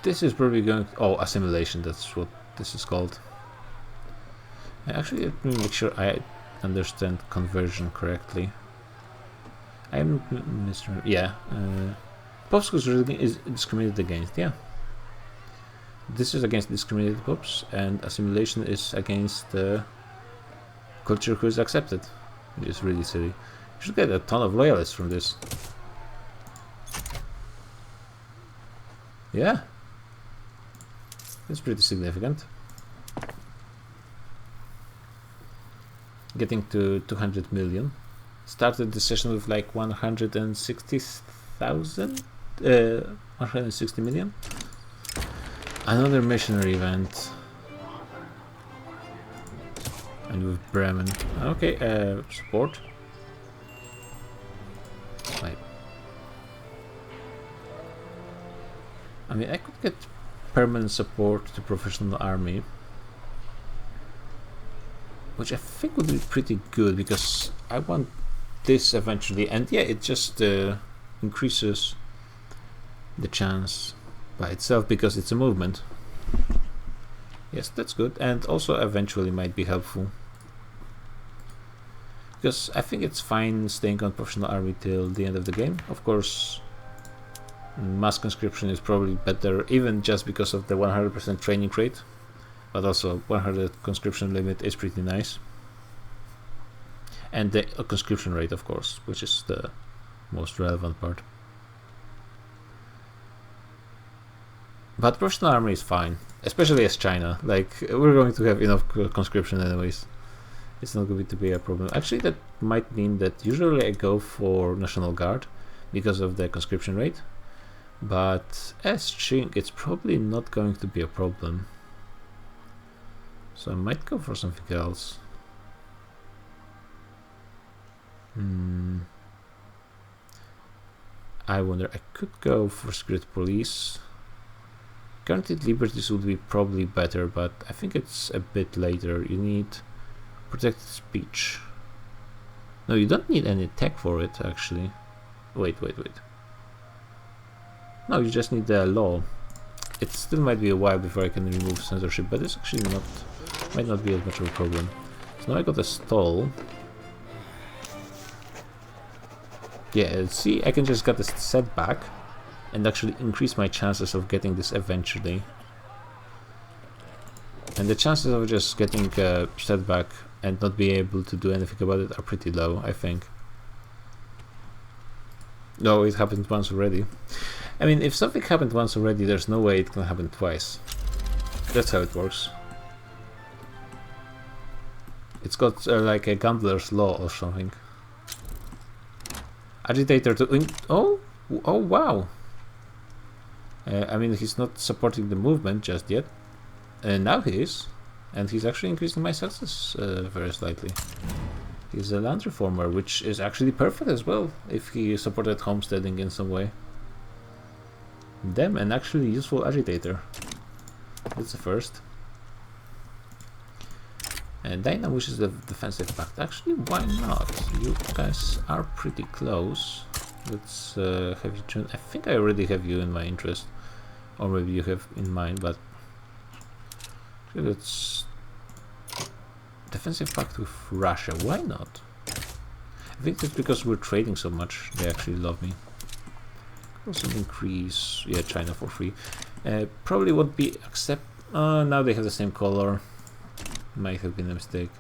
This is probably going to, oh, assimilation, that's what this is called. Actually, let me make sure I understand conversion correctly. I'm Mr. Yeah. Popes is discriminated against, yeah. This is against discriminated popes, and assimilation is against the culture who is accepted. Which is really silly. You should get a ton of loyalists from this. Yeah. That's pretty significant. Getting to 200 million. Started the session with like 160,000? 160 million? Another missionary event. And with Bremen. Okay, support. Wait. I mean, I could get permanent support to professional army, which I think would be pretty good because I want this eventually, and yeah, it just increases the chance by itself because it's a movement. Yes, that's good, and also eventually might be helpful. Because I think it's fine staying on professional army till the end of the game. Of course, mass conscription is probably better, even just because of the 100% training rate. But also 100 conscription limit is pretty nice. And the conscription rate, of course, which is the most relevant part. But professional army is fine, especially as China. Like, we're going to have enough conscription anyways. It's not going to be a problem. Actually, that might mean that usually I go for National Guard because of the conscription rate. But as Qing, it's probably not going to be a problem. So I might go for something else. I wonder, I could go for secret police. Guaranteed liberties would be probably better, but I think it's a bit later. You need protected speech. No, you don't need any tech for it, actually. Wait. No, you just need the law. It still might be a while before I can remove censorship, but it's actually might not be as much of a problem. So now I got a stall. Yeah, see, I can just get this setback and actually increase my chances of getting this eventually. And the chances of just getting a setback and not being able to do anything about it are pretty low, I think. No, it happened once already. I mean, if something happened once already, there's no way it can happen twice. That's how it works. It's got like a gambler's law or something. Agitator to... Oh wow! I mean, he's not supporting the movement just yet. Now he is. And he's actually increasing my success very slightly. He's a land reformer, which is actually perfect as well, if he supported homesteading in some way. Damn, an actually useful agitator. That's the first. And Dana wishes the defensive pact. Actually, why not? You guys are pretty close. Let's have you join. I think I already have you in my interest. Or maybe you have in mind, but let's defensive pact with Russia. Why not? I think that's because we're trading so much. They actually love me. Also increase, yeah, China for free. Probably won't be accept. Now they have the same color. Might have been a mistake.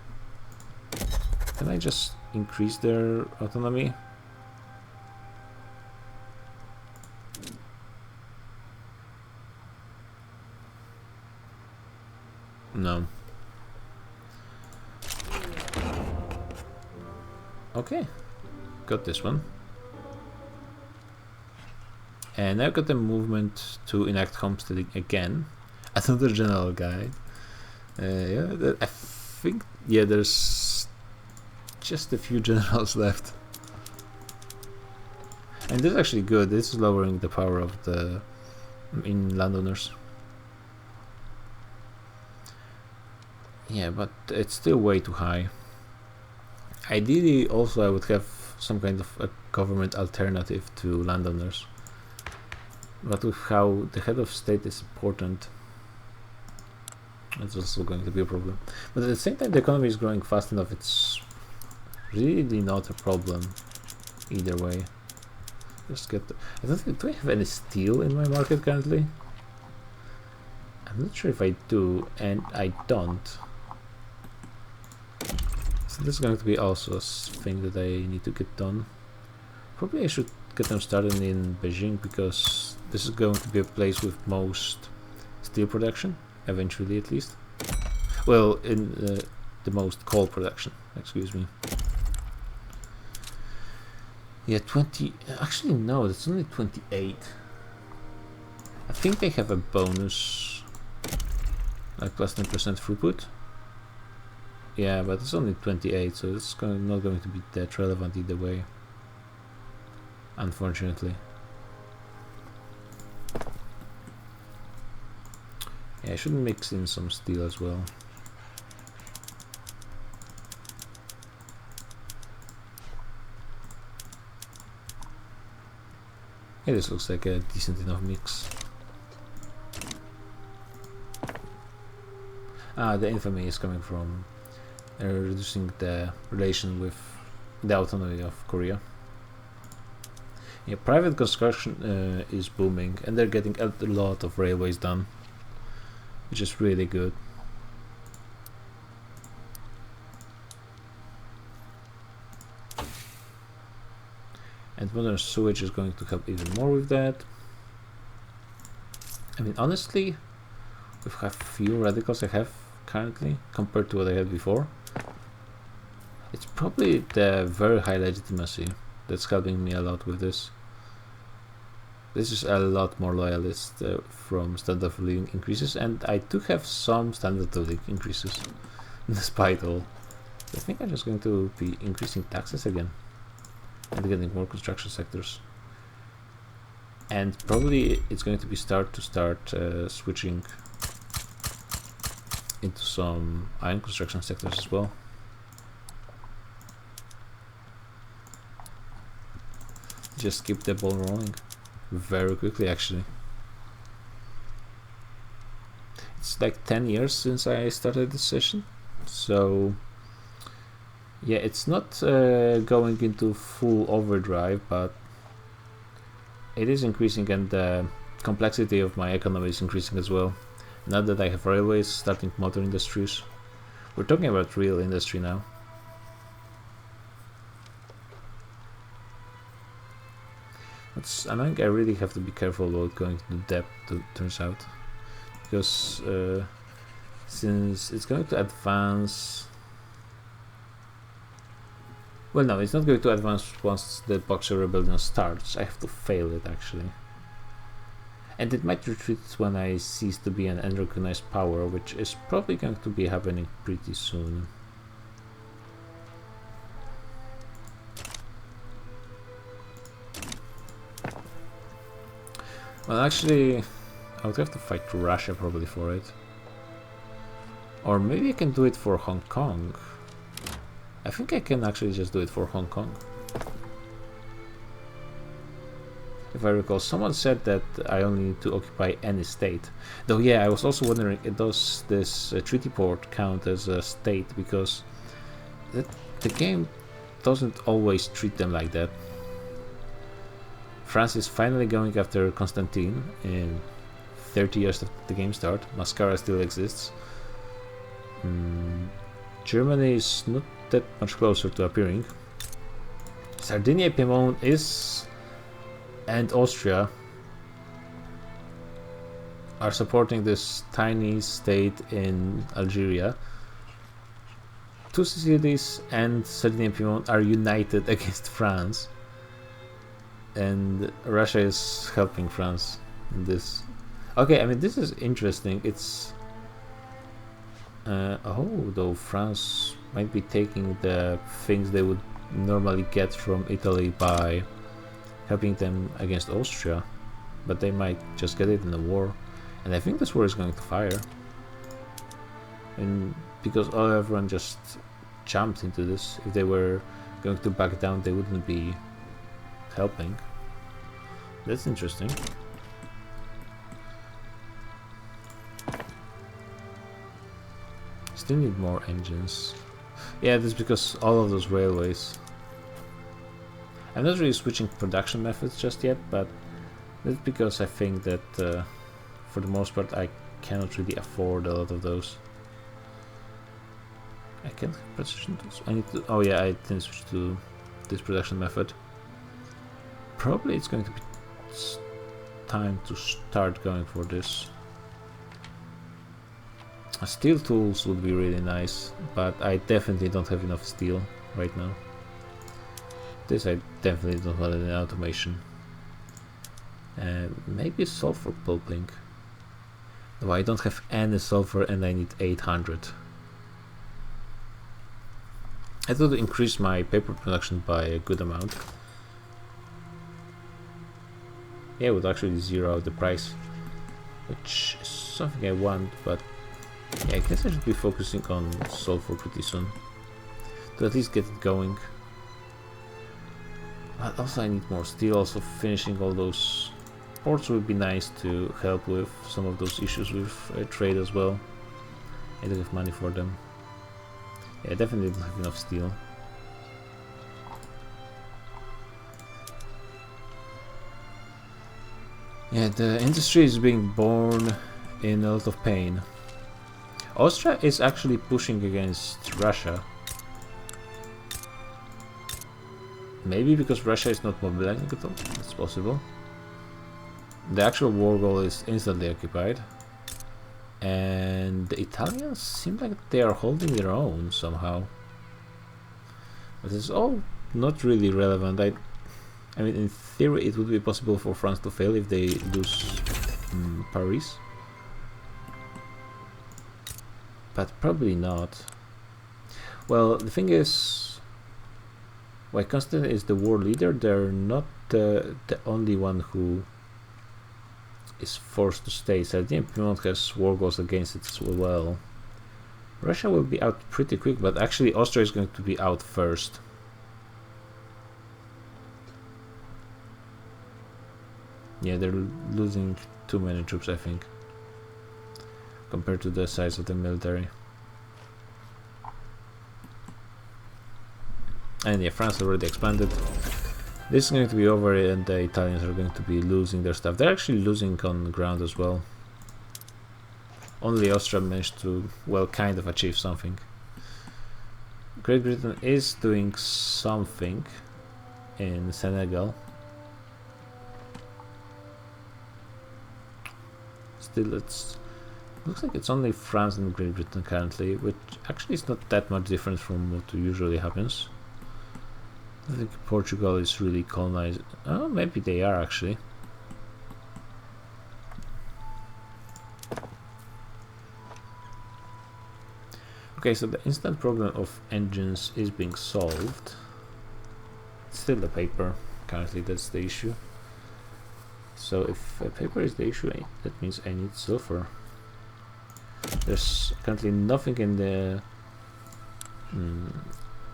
Can I just increase their autonomy? No. Okay, got this one. And I've got the movement to enact homesteading again. Another general guide. Yeah, I think, yeah, there's just a few generals left. And this is actually good. This is lowering the power of the landowners. Yeah, but it's still way too high. Ideally, also, I would have some kind of a government alternative to landowners. But with how the head of state is important, it's also going to be a problem. But at the same time, the economy is growing fast enough. It's really not a problem either way. Just get. I don't think. Do I have any steel in my market currently? I'm not sure if I do, and I don't. So this is going to be also a thing that I need to get done. Probably I should get them started in Beijing, because this is going to be a place with most steel production, eventually at least. Well, in the most coal production, excuse me. Yeah, 20... Actually, no, that's only 28. I think they have a bonus, like plus 10% throughput. Yeah, but it's only 28, so it's not going to be that relevant either way, unfortunately. Yeah, I should mix in some steel as well. Yeah, this looks like a decent enough mix. The infamy is coming from reducing the relation with the autonomy of Korea. Yeah, private construction is booming, and they're getting a lot of railways done, which is really good. And modern sewage is going to help even more with that. I mean, honestly, with how few radicals I have currently compared to what I had before, it's probably the very high legitimacy that's helping me a lot with this. This is a lot more loyalist from standard of living increases, and I do have some standard of living increases despite all. I think I'm just going to be increasing taxes again and getting more construction sectors. And probably it's going to be start switching into some iron construction sectors as well. Just keep the ball rolling very quickly, actually. It's like 10 years since I started this session, so yeah, it's not going into full overdrive, but it is increasing, and the complexity of my economy is increasing as well. Now that I have railways, starting motor industries, we're talking about real industry now. It's annoying. I really have to be careful about going to debt, turns out, because since it's going to advance. Well, no, it's not going to advance once the Boxer Rebellion starts. I have to fail it, actually. And it might retreat when I cease to be an unrecognized power, which is probably going to be happening pretty soon. Well, actually, I would have to fight Russia probably for it. Or maybe I can do it for Hong Kong. I think I can actually just do it for Hong Kong. If I recall, someone said that I only need to occupy any state. Though yeah, I was also wondering, does this treaty port count as a state? Because the game doesn't always treat them like that. France is finally going after Constantine in 30 years after the game start. Mascara still exists. Germany is not that much closer to appearing. Sardinia, Piedmont is, and Austria are supporting this tiny state in Algeria. Two cities and Sardinia and Piedmont are united against France, and Russia is helping France in this. Okay, I mean, this is interesting. It's though France might be taking the things they would normally get from Italy by helping them against Austria, but they might just get it in the war, and I think this war is going to fire. And because everyone just jumped into this, if they were going to back down, they wouldn't be helping. That's interesting. Still need more engines. Yeah, that's because all of those railways. I'm not really switching production methods just yet, but that's because I think that for the most part I cannot really afford a lot of those. I can't have precision tools. I need to. Oh yeah, I didn't switch to this production method. Probably it's going to be time to start going for this. Steel tools would be really nice, but I definitely don't have enough steel right now. This I definitely don't want any automation. Maybe sulfur pulping. Though I don't have any sulfur and I need 800. I thought to increase my paper production by a good amount. Yeah, it would actually zero out the price, which is something I want, but yeah, I guess I should be focusing on sulfur pretty soon to at least get it going. But also I need more steel. Also finishing all those ports would be nice to help with some of those issues with trade as well. I don't have money for them. Yeah, I definitely don't have enough steel. Yeah, the industry is being born in a lot of pain. Austria is actually pushing against Russia. Maybe because Russia is not mobilizing at all. That's possible. The actual war goal is instantly occupied. And the Italians seem like they are holding their own somehow. But it's all not really relevant. I mean, in theory, it would be possible for France to fail if they lose Paris. But probably not. Well, the thing is, while Constantine is the war leader, they're not the only one who is forced to stay. Sardinia and Piedmont has war goals against it as well. Russia will be out pretty quick, but actually Austria is going to be out first. Yeah, they're losing too many troops, I think, compared to the size of the military. And yeah, France already expanded. This is going to be over and the Italians are going to be losing their stuff. They're actually losing on ground as well. Only Austria managed to, well, kind of achieve something. Great Britain is doing something in Senegal. Still, looks like it's only France and Great Britain currently, which actually is not that much different from what usually happens. I think Portugal is really colonized. Oh, maybe they are actually. Okay, so the instant problem of engines is being solved. It's still the paper, currently that's the issue. So if paper is the issue, that means I need sulfur. There's currently nothing in the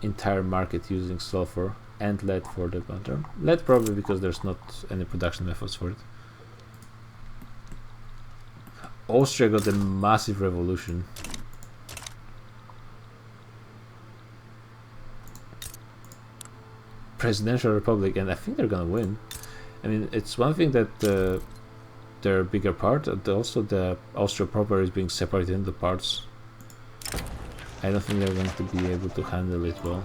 entire market using sulfur and lead for the gunter. Lead probably because there's not any production methods for it. Austria got a massive revolution. Presidential republic, and I think they're gonna win. I mean, it's one thing that they're a bigger part, and also the Austria proper is being separated into parts. I don't think they're going to be able to handle it well.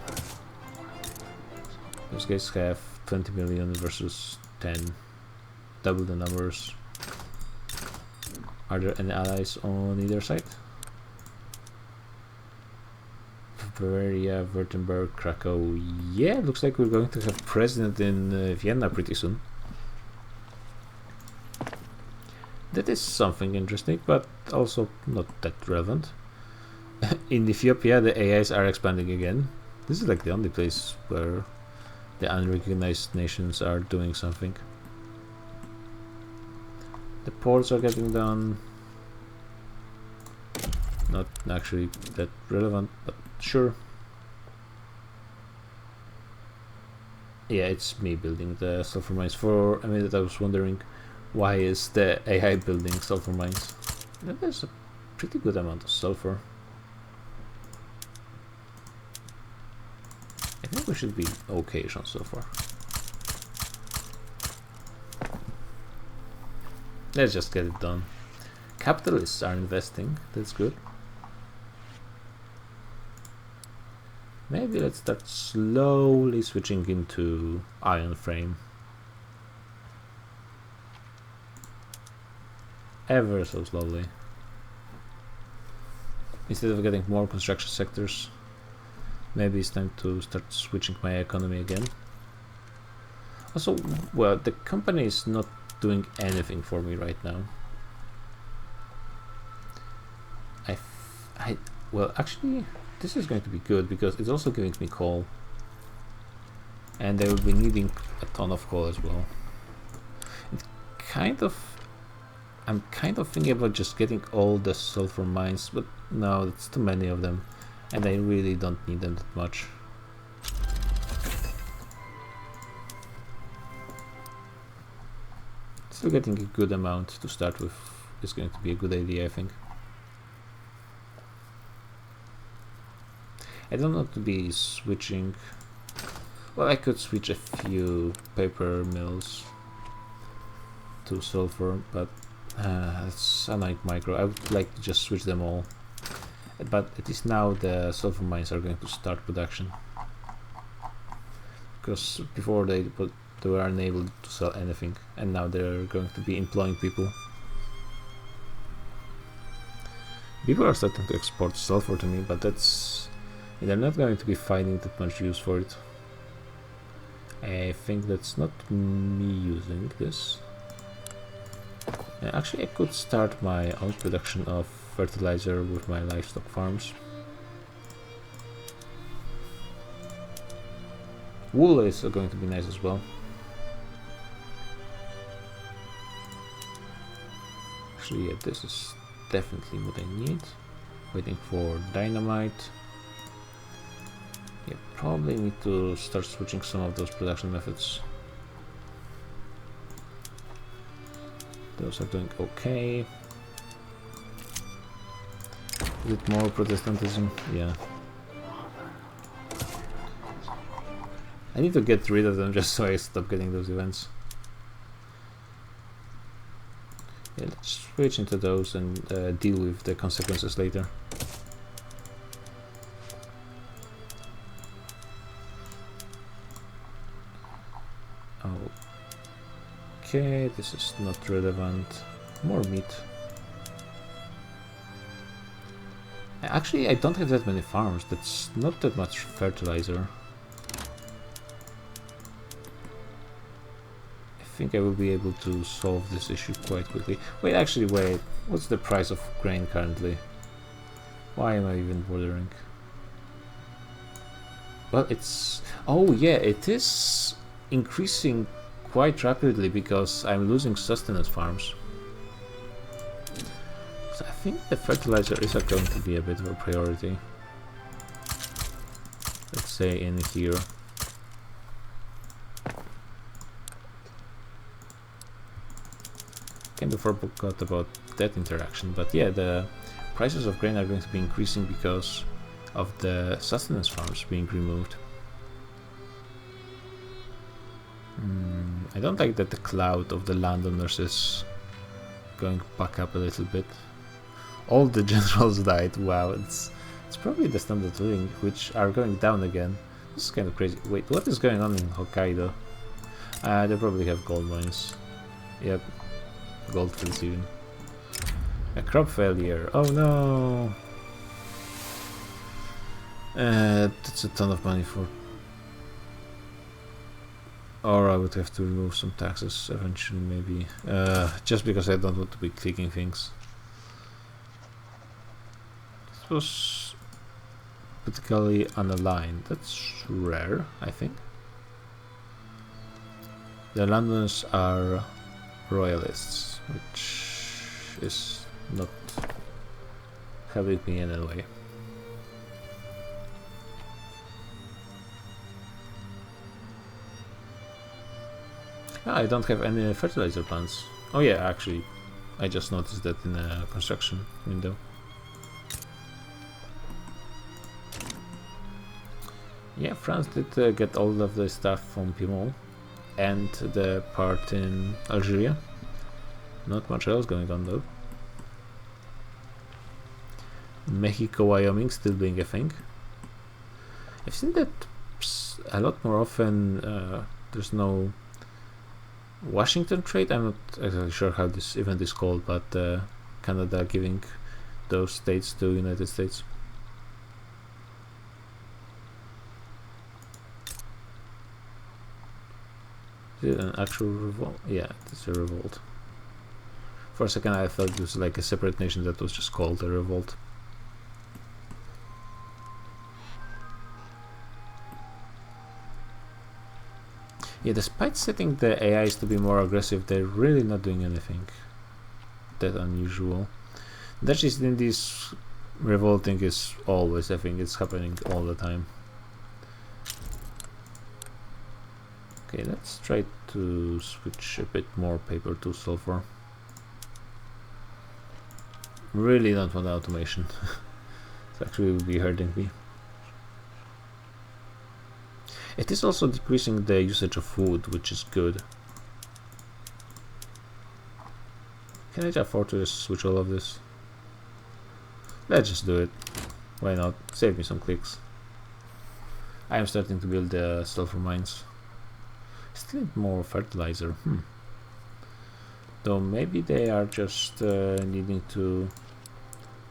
Those guys have 20 million versus 10, double the numbers. Are there any allies on either side? Bavaria, Württemberg, Krakow. Yeah, looks like we're going to have president in Vienna pretty soon. That is something interesting, but also not that relevant. In Ethiopia, the AIs are expanding again. This is like the only place where the unrecognized nations are doing something. The ports are getting done. Not actually that relevant, but sure. Yeah, it's me building the sulfur mines. For a minute I was wondering, why is the AI building sulfur mines? There's a pretty good amount of sulfur. I think we should be okay-ish on sulfur. Let's just get it done. Capitalists are investing, that's good. Maybe let's start slowly switching into iron frame. Ever so slowly. Instead of getting more construction sectors, maybe it's time to start switching my economy again. Also, well, the company is not doing anything for me right now. Well, actually, this is going to be good because it's also giving me coal, and I will be needing a ton of coal as well. I'm kind of thinking about just getting all the sulfur mines, but no, it's too many of them, and I really don't need them that much. Still getting a good amount to start with is going to be a good idea, I think. I don't want to be switching. Well, I could switch a few paper mills to sulfur, but it's unlike micro. I would like to just switch them all. But at least now the sulfur mines are going to start production. Because before they they were unable to sell anything, and now they're going to be employing people. People are starting to export sulfur to me, but they're not going to be finding that much use for it. I think that's not me using this. Actually, I could start my own production of fertilizer with my livestock farms. Wool is going to be nice as well. Actually, yeah, this is definitely what I need. Waiting for dynamite. Yeah, probably need to start switching some of those production methods. Those are doing okay. Is it more Protestantism? Yeah. I need to get rid of them just so I stop getting those events. Yeah, let's switch into those and deal with the consequences later. Okay, this is not relevant. More meat. Actually, I don't have that many farms. That's not that much fertilizer. I think I will be able to solve this issue quite quickly. Wait, actually, wait. What's the price of grain currently? Why am I even bothering? Well, it's... Oh, yeah, it is increasing quite rapidly because I'm losing sustenance farms. So I think the fertilizer is going to be a bit of a priority. Let's say in here. Kind of forgot about that interaction, but yeah, the prices of grain are going to be increasing because of the sustenance farms being removed. I don't like that the cloud of the landowners is going back up a little bit. All the generals died. Wow, it's probably the standard living which are going down again. This is kind of crazy. Wait, what is going on in Hokkaido? They probably have gold mines. Yep, gold fields even. A crop failure. Oh no! That's a ton of money for... Or I would have to remove some taxes eventually, maybe. Just because I don't want to be clicking things. This was politically unaligned. That's rare, I think. The Londoners are royalists, which is not helping me in any way. I don't have any fertilizer plants. Oh yeah, actually, I just noticed that in a construction window. Yeah, France did get all of the stuff from Piedmont and the part in Algeria. Not much else going on though. Mexico, Wyoming still being a thing. I've seen that a lot more often. There's no Washington trade. I'm not exactly sure how this event is called, but Canada giving those states to United States. Is it an actual revolt? Yeah, it's a revolt. For a second I thought it was like a separate nation that was just called a revolt. Yeah, despite setting the AIs to be more aggressive, they're really not doing anything that unusual. That is, in this revolting is always, I think it's happening all the time. Okay, let's try to switch a bit more paper to sulfur. Really don't want automation. It actually will be hurting me. It is also decreasing the usage of wood, which is good. Can I afford to just switch all of this? Let's just do it. Why not? Save me some clicks. I am starting to build the sulfur mines. Still need more fertilizer. Though maybe they are just needing to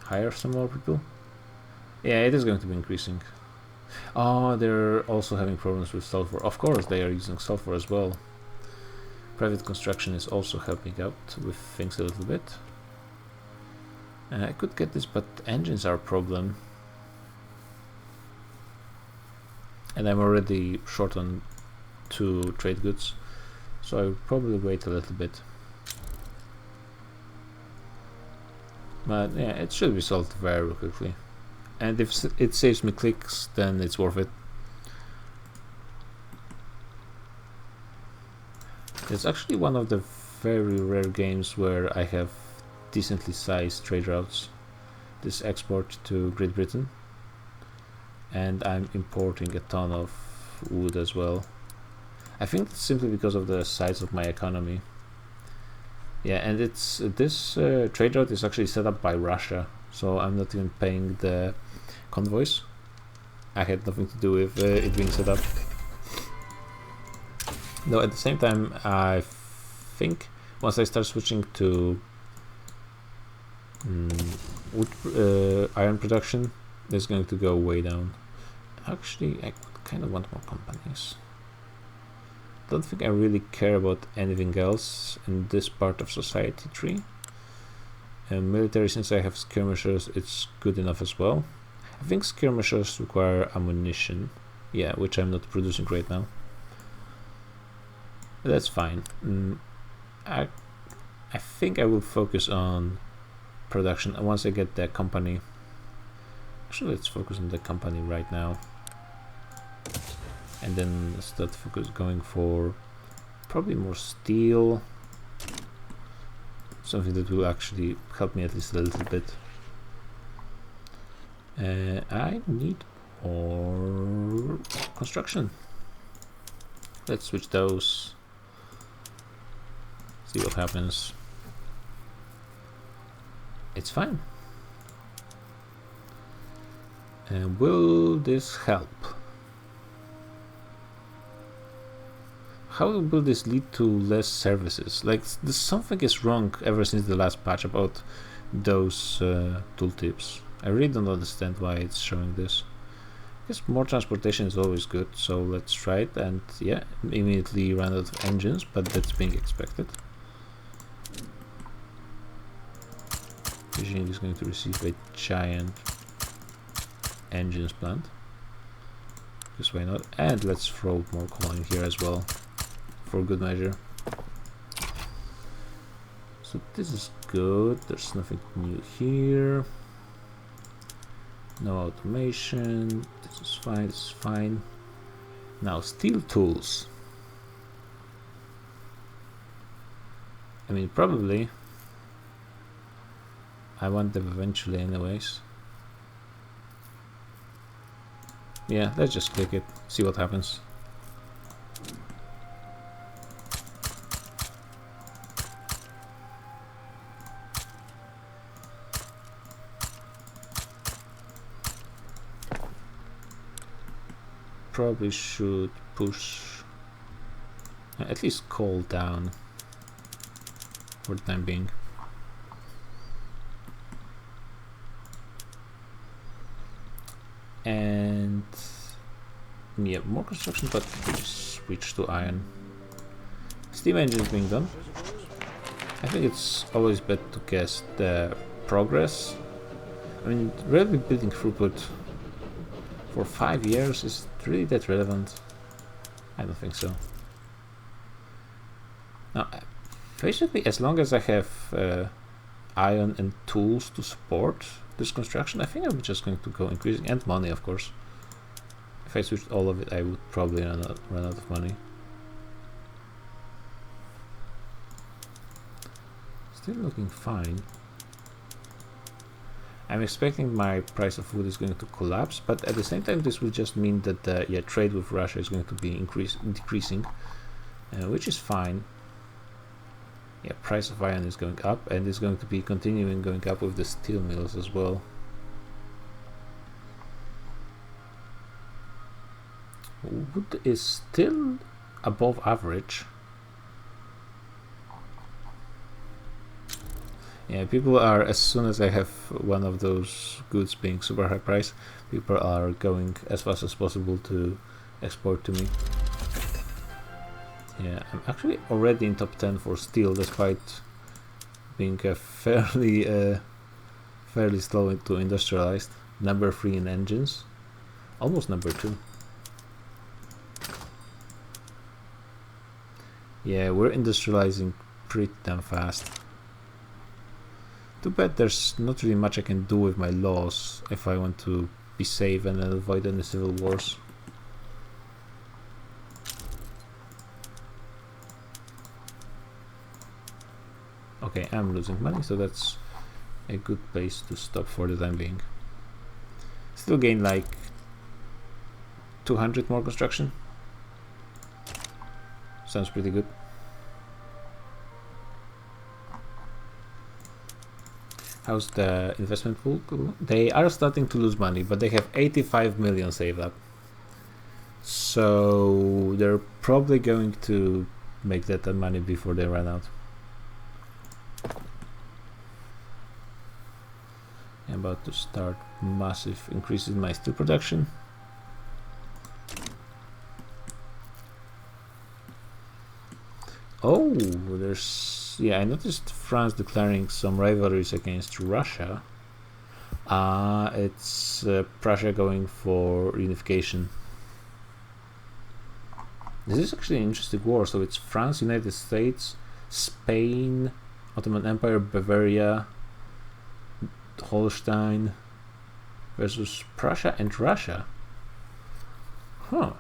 hire some more people. Yeah, it is going to be increasing. Oh, they're also having problems with sulfur. Of course, they are using sulfur as well. Private construction is also helping out with things a little bit. I could get this, but engines are a problem. And I'm already short on 2 trade goods, so I will probably wait a little bit. But yeah, it should be solved very quickly. And if it saves me clicks, then it's worth it. It's actually one of the very rare games where I have decently sized trade routes. This export to Great Britain. And I'm importing a ton of wood as well. I think it's simply because of the size of my economy. Yeah, and it's this trade route is actually set up by Russia, so I'm not even paying the convoys. I had nothing to do with it being set up. Though at the same time, I think once I start switching to iron production, it's going to go way down. Actually, I kind of want more companies. Don't think I really care about anything else in this part of society tree. Military, since I have skirmishers, it's good enough as well. I think skirmishers require ammunition, yeah, which I'm not producing right now. But that's fine. I think I will focus on production once I get the company. Actually, let's focus on the company right now. And then start going for probably more steel, something that will actually help me at least a little bit. I need more construction. Let's switch those, see what happens. It's fine. Will this help? How will this lead to less services? Like, something is wrong ever since the last patch about those tooltips. I really don't understand why it's showing this. I guess more transportation is always good, so let's try it. And yeah, immediately run out of engines, but that's being expected. Beijing is going to receive a giant engines plant. Just why not? And let's throw more coal in here as well, for good measure. So this is good. There's nothing new here. No automation. This is fine. This is fine. Now steel tools. I mean, probably I want them eventually anyways. Yeah, let's just click it, see what happens. Probably should push at least coal down for the time being. And yeah, more construction, but just switch to iron. Steam engines being done. I think it's always better to guess the progress. I mean, really building throughput for 5 years, is it really that relevant? I don't think so. Now, basically, as long as I have iron and tools to support this construction, I think I'm just going to go increasing, and money, of course. If I switched all of it, I would probably run out of money. Still looking fine. I'm expecting my price of food is going to collapse, but at the same time, this will just mean that the trade with Russia is going to be decreasing, which is fine. Yeah, price of iron is going up, and is going to be continuing going up with the steel mills as well. Wood is still above average. Yeah, people are, as soon as I have one of those goods being super high price, people are going as fast as possible to export to me. Yeah, I'm actually already in top 10 for steel, despite being a fairly slow to industrialized. Number 3 in engines, almost number 2. Yeah, we're industrializing pretty damn fast. Too bad there's not really much I can do with my laws if I want to be safe and avoid any civil wars. Okay, I'm losing money, so that's a good place to stop for the time being. Still gain like 200 more construction. Sounds pretty good. How's the investment pool? They are starting to lose money, but they have 85 million saved up. So they're probably going to make that money before they run out. I'm about to start massive increases in my steel production. Oh, yeah, I noticed France declaring some rivalries against Russia. It's Prussia going for unification. This is actually an interesting war. So it's France, United States, Spain, Ottoman Empire, Bavaria, Holstein versus Prussia and Russia. Huh.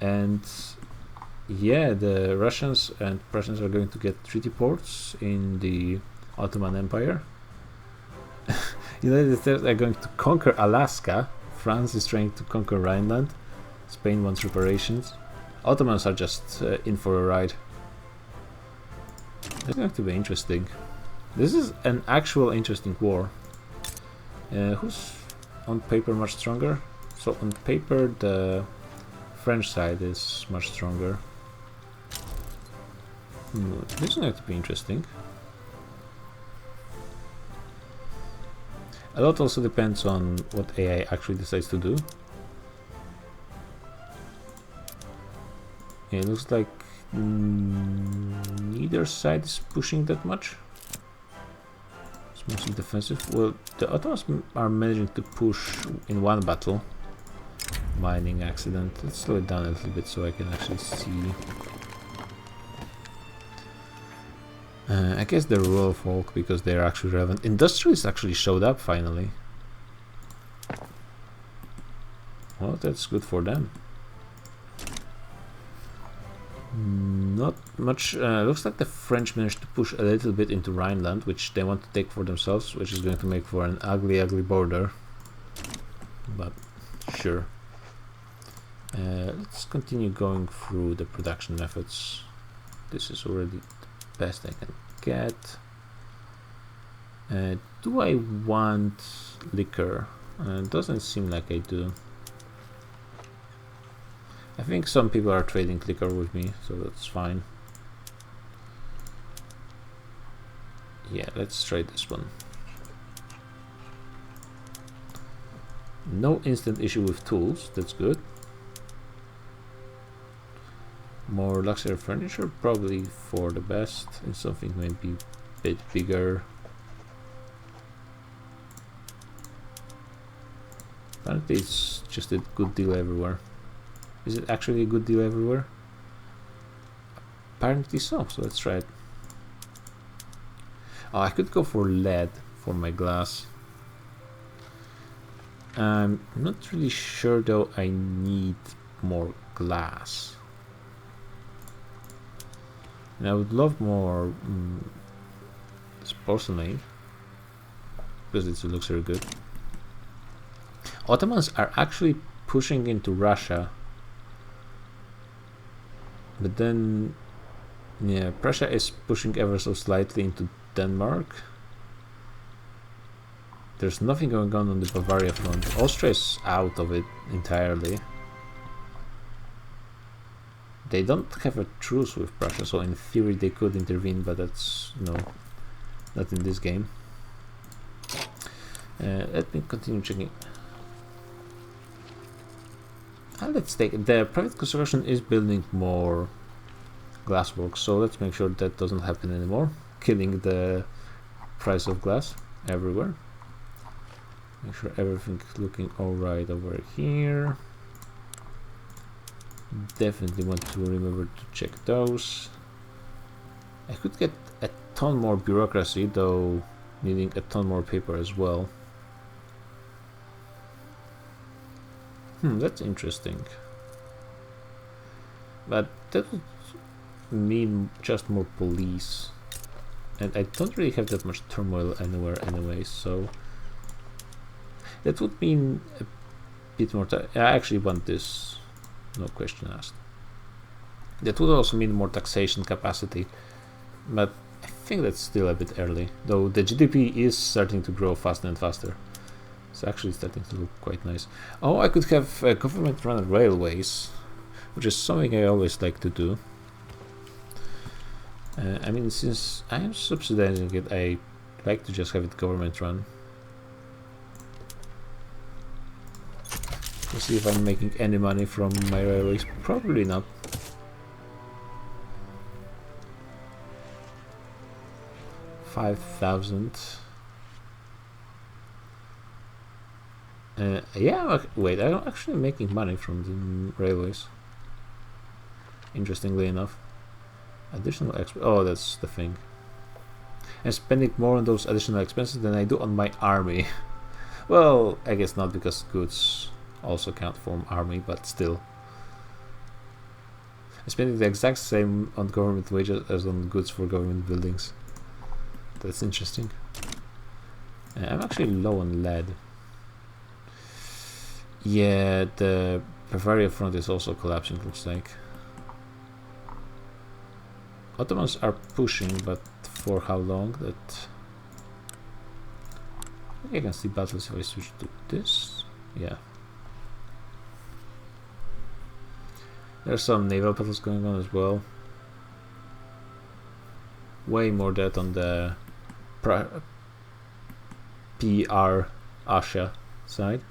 And yeah, the Russians and Prussians are going to get treaty ports in the Ottoman Empire. United States are going to conquer Alaska. France is trying to conquer Rhineland. Spain wants reparations. Ottomans are just in for a ride. It's going to be interesting. This is an actual interesting war. Who's on paper much stronger? So on paper the French side is much stronger. This is going to be interesting. A lot also depends on what AI actually decides to do. It looks like neither side is pushing that much. It's mostly defensive. Well, the Ottomans are managing to push in one battle. Mining accident. Let's slow it down a little bit so I can actually see. I guess the rural folk, because they're actually relevant. Industrialists actually showed up finally. Well, that's good for them. Not much. Looks like the French managed to push a little bit into Rhineland, which they want to take for themselves, which is going to make for an ugly, ugly border. But sure. Let's continue going through the production methods. This is already the best I can get. Do I want liquor? Doesn't seem like I do. I think some people are trading liquor with me, so that's fine. Yeah, let's trade this one. No instant issue with tools, that's good. More luxury furniture, probably for the best, and something maybe a bit bigger. Apparently it's just a good deal everywhere. Is it actually a good deal everywhere? Apparently so, so let's try it. Oh, I could go for lead for my glass. I'm not really sure though I need more glass. And I would love more porcelain, because it looks very good. Ottomans are actually pushing into Russia, but then yeah, Prussia is pushing ever so slightly into Denmark. there's nothing going on the Bavaria front. Austria is out of it entirely. They don't have a truce with Prussia, so in theory they could intervene, but that's not in this game. Let me continue checking. Let's take the private construction is building more glassworks, so let's make sure that doesn't happen anymore, killing the price of glass everywhere. Make sure everything's looking alright over here. Definitely want to remember to check those. I could get a ton more bureaucracy, though needing a ton more paper as well. That's interesting. But that would mean just more police. And I don't really have that much turmoil anywhere anyway, so that would mean a bit more I actually want this, no question asked. That would also mean more taxation capacity, but I think that's still a bit early, though the GDP is starting to grow faster and faster. It's actually starting to look quite nice. Oh, I could have government-run railways, which is something I always like to do. I mean, since I am subsidizing it, I like to just have it government-run. Let's see if I'm making any money from my railways. Probably not. $5,000. Yeah, wait, I'm actually making money from the railways. Interestingly enough. Additional oh, that's the thing. I'm spending more on those additional expenses than I do on my army. Well, I guess not, because goods also count for army, but still. I'm spending the exact same on government wages as on goods for government buildings. That's interesting. I'm actually low on lead. Yeah, the Bavaria front is also collapsing, looks like. Ottomans are pushing, but for how long? That I can see battles if I switch to this. Yeah. There's some naval battles going on as well. Way more that on the PR Asia side.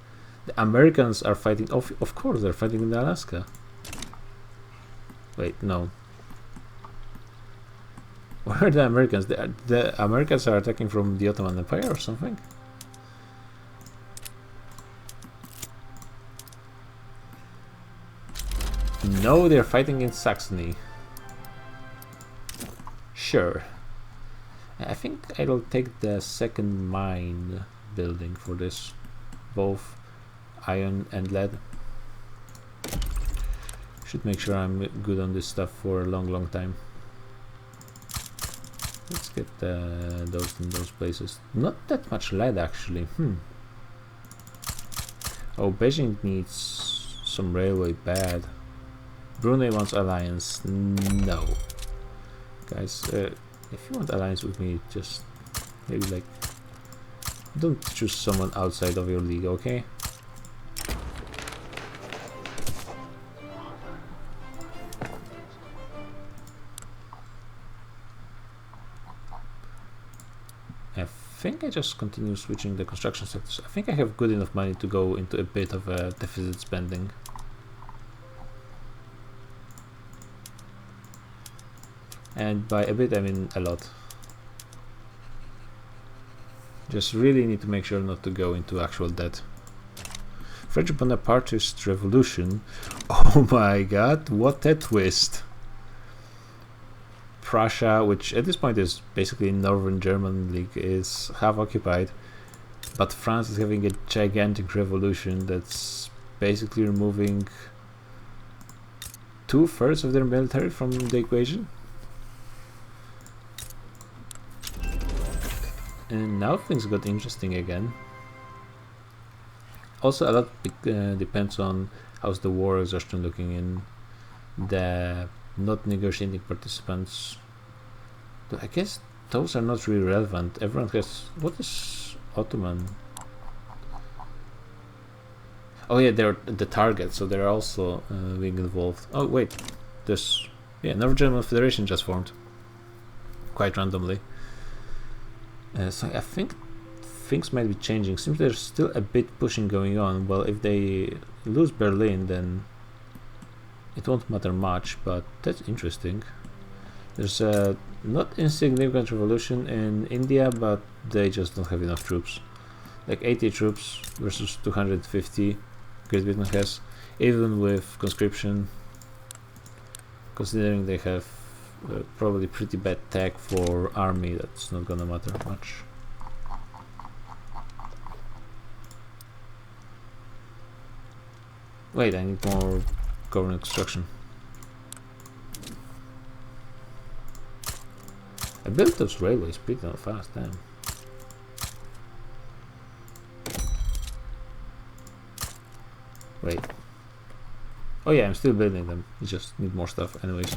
The Americans are fighting. Of course, they're fighting in Alaska. Wait, no. Where are the Americans? The Americans are attacking from the Ottoman Empire or something? No, they're fighting in Saxony. Sure. I think I'll take the second mine building for this. Both iron and lead. Should make sure I'm good on this stuff for a long time. Let's get those in those places. Not that much lead actually. Oh, Beijing needs some railway bad. Brunei wants alliance. No. Guys, if you want alliance with me, just maybe like don't choose someone outside of your league, okay? I think I just continue switching the construction sectors. I think I have good enough money to go into a bit of a deficit spending. And by a bit I mean a lot. Just really need to make sure not to go into actual debt. French Bonapartist revolution. Oh my god, what a twist. Prussia, which at this point is basically Northern German League, is half occupied, but France is having a gigantic revolution that's basically removing 2/3 of their military from the equation. And now things got interesting again. Also, a lot depends on how's the war exhaustion looking in the not negotiating participants. I guess those are not really relevant. Everyone has... What is Ottoman? Oh yeah, they're the target, so they're also being involved. Oh wait, this... Yeah, North German Federation just formed. Quite randomly. So I think things might be changing. Seems there's still a bit pushing going on. Well, if they lose Berlin, then it won't matter much, but that's interesting. There's a not insignificant revolution in India, but they just don't have enough troops. Like 80 troops versus 250 Great Britain has, even with conscription, considering they have probably pretty bad tech for army, that's not gonna matter much. Wait, I need more government construction. I built those railways pretty fast, damn. Wait. Oh yeah, I'm still building them. You just need more stuff anyways.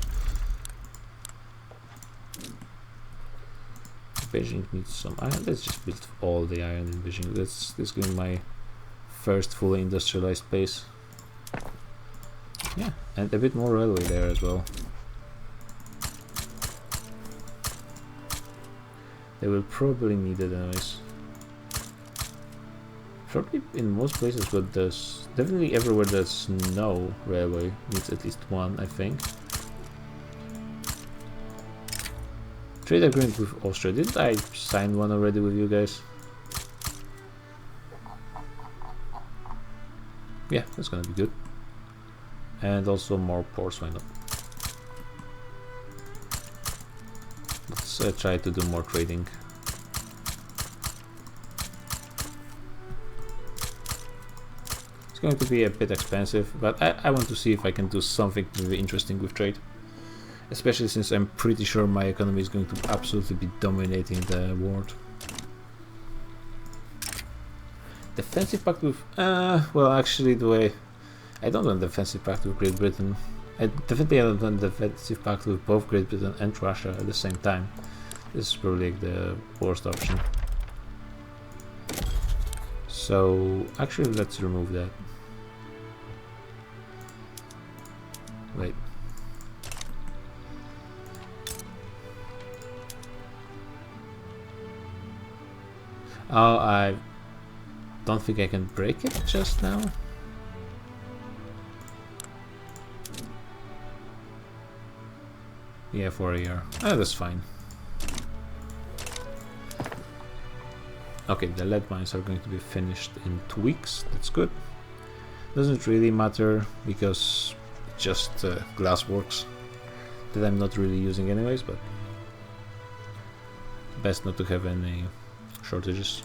Beijing needs some iron. Let's just build all the iron in Beijing. This is going to be my first fully industrialized base. Yeah, and a bit more railway there as well. They will probably need it anyways. Probably in most places where there's... Definitely everywhere there's no railway needs at least one, I think. Trade agreement with Austria. Didn't I sign one already with you guys? Yeah, that's gonna be good. And also more ports, why not? Let's try to do more trading. It's going to be a bit expensive, but I want to see if I can do something really interesting with trade. Especially since I'm pretty sure my economy is going to absolutely be dominating the world. Defensive pact with... well, actually, the way... I don't want defensive pact with Great Britain. I definitely don't want defensive pact with both Great Britain and Russia at the same time. This is probably like the worst option. So, actually, let's remove that. Wait. Oh, I don't think I can break it just now. Yeah, for a year. Oh, that's fine. Okay, the lead mines are going to be finished in 2 weeks. That's good. Doesn't really matter because it's just glass works that I'm not really using anyways, but best not to have any shortages.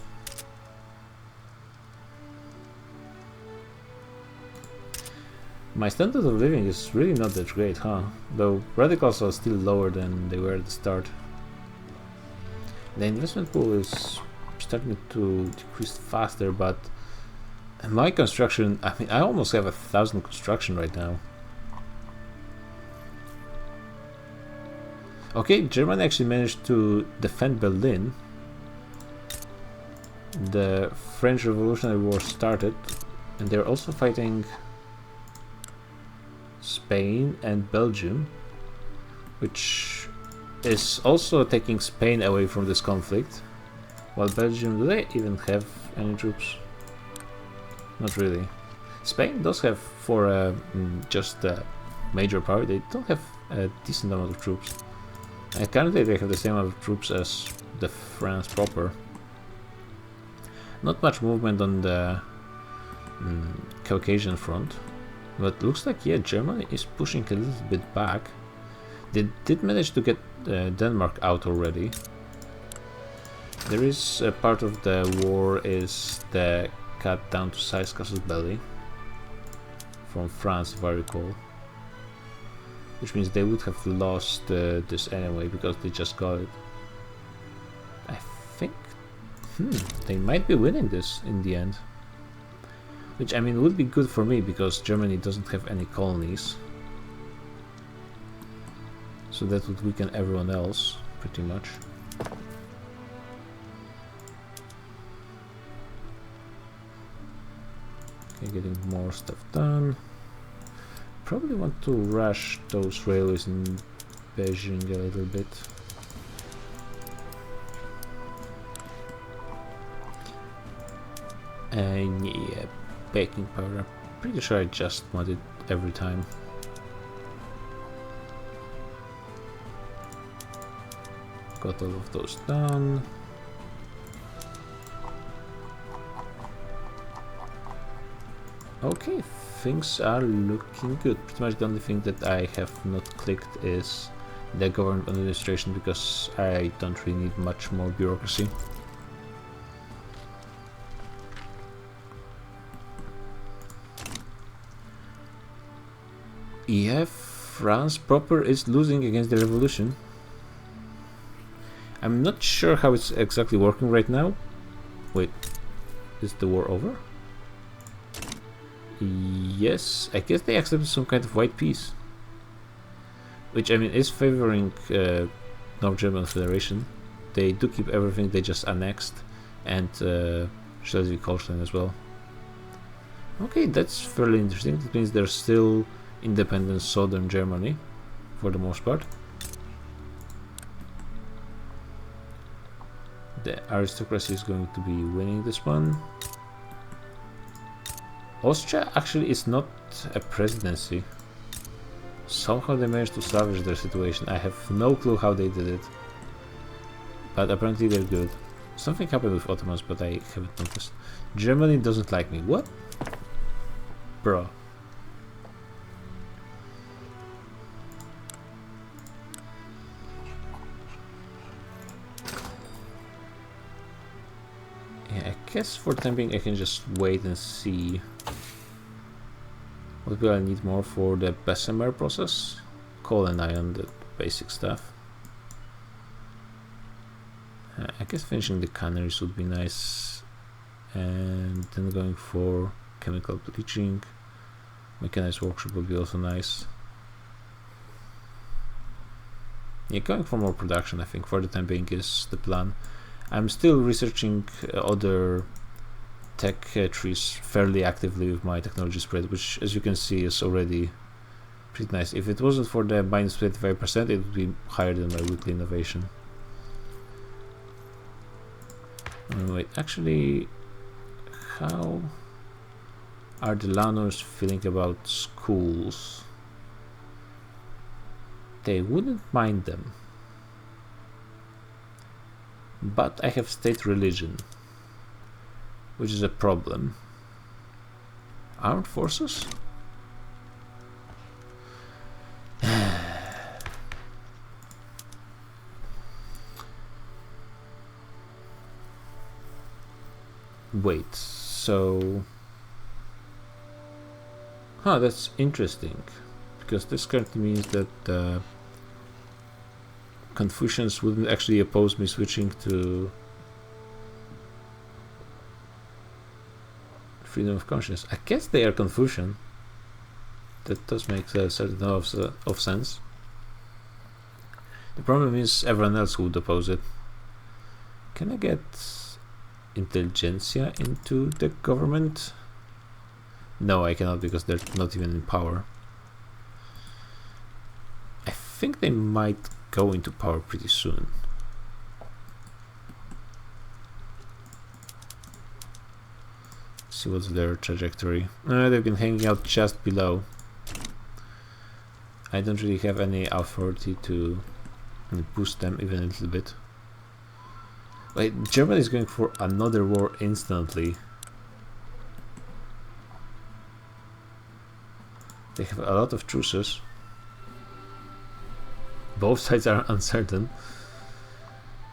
My standard of living is really not that great, huh? Though radicals are still lower than they were at the start. The investment pool is starting to decrease faster, but my construction, I mean, I almost have 1,000 construction right now. Okay, Germany actually managed to defend Berlin. The French Revolutionary War started, and they're also fighting Spain and Belgium, which is also taking Spain away from this conflict. While Belgium, do they even have any troops? Not really. Spain does have, for just a major power, they don't have a decent amount of troops. Currently they have the same amount of troops as the France proper. Not much movement on the Caucasian front, but looks like, yeah, Germany is pushing a little bit back. They did manage to get Denmark out already. There is a part of the war is the cut down to size Casus Belli from France, if I recall. Which means they would have lost this anyway because they just got it. I think they might be winning this in the end. Which, I mean, would be good for me because Germany doesn't have any colonies. So that would weaken everyone else, pretty much. Okay, getting more stuff done. Probably want to rush those railways in Beijing a little bit. And yeah, baking powder. I'm pretty sure I just want it every time. Got all of those done. Okay, things are looking good. Pretty much the only thing that I have not clicked is the government administration, because I don't really need much more bureaucracy. Yeah, France proper is losing against the revolution. I'm not sure how it's exactly working right now. Wait, is the war over? Yes, I guess they accepted some kind of white peace, which I mean is favoring North German Federation. They do keep everything they just annexed, and Schleswig-Holstein as well. Okay, that's fairly interesting. That means there's still independent southern Germany for the most part. The aristocracy is going to be winning this one. Austria actually is not a presidency. Somehow they managed to salvage their situation. I have no clue how they did it, but apparently they're good. Something happened with Ottomans, but I haven't noticed. Germany doesn't like me. What? Bro. Yeah, I guess for the time being I can just wait and see. What will I need more for the Bessemer process? Coal and iron, the basic stuff. I guess finishing the canneries would be nice, and then going for chemical bleaching. Mechanized workshop would be also nice. Yeah, going for more production I think for the time being is the plan. I'm still researching other tech trees fairly actively with my technology spread, which as you can see is already pretty nice. If it wasn't for the minus 25%, it would be higher than my weekly innovation. Wait, actually, how are the landowners feeling about schools? They wouldn't mind them. But I have state religion, which is a problem. Armed forces? Wait, so... Huh, that's interesting, because this currently means that Confucians wouldn't actually oppose me switching to freedom of conscience. I guess they are Confucian. That does make a certain of sense. The problem is everyone else would oppose it. Can I get intelligentsia into the government? No, I cannot, because they're not even in power. I think they might go into power pretty soon. See what's their trajectory. They've been hanging out just below. I don't really have any authority to boost them even a little bit. Wait, Germany is going for another war instantly. They have a lot of truces. Both sides are uncertain.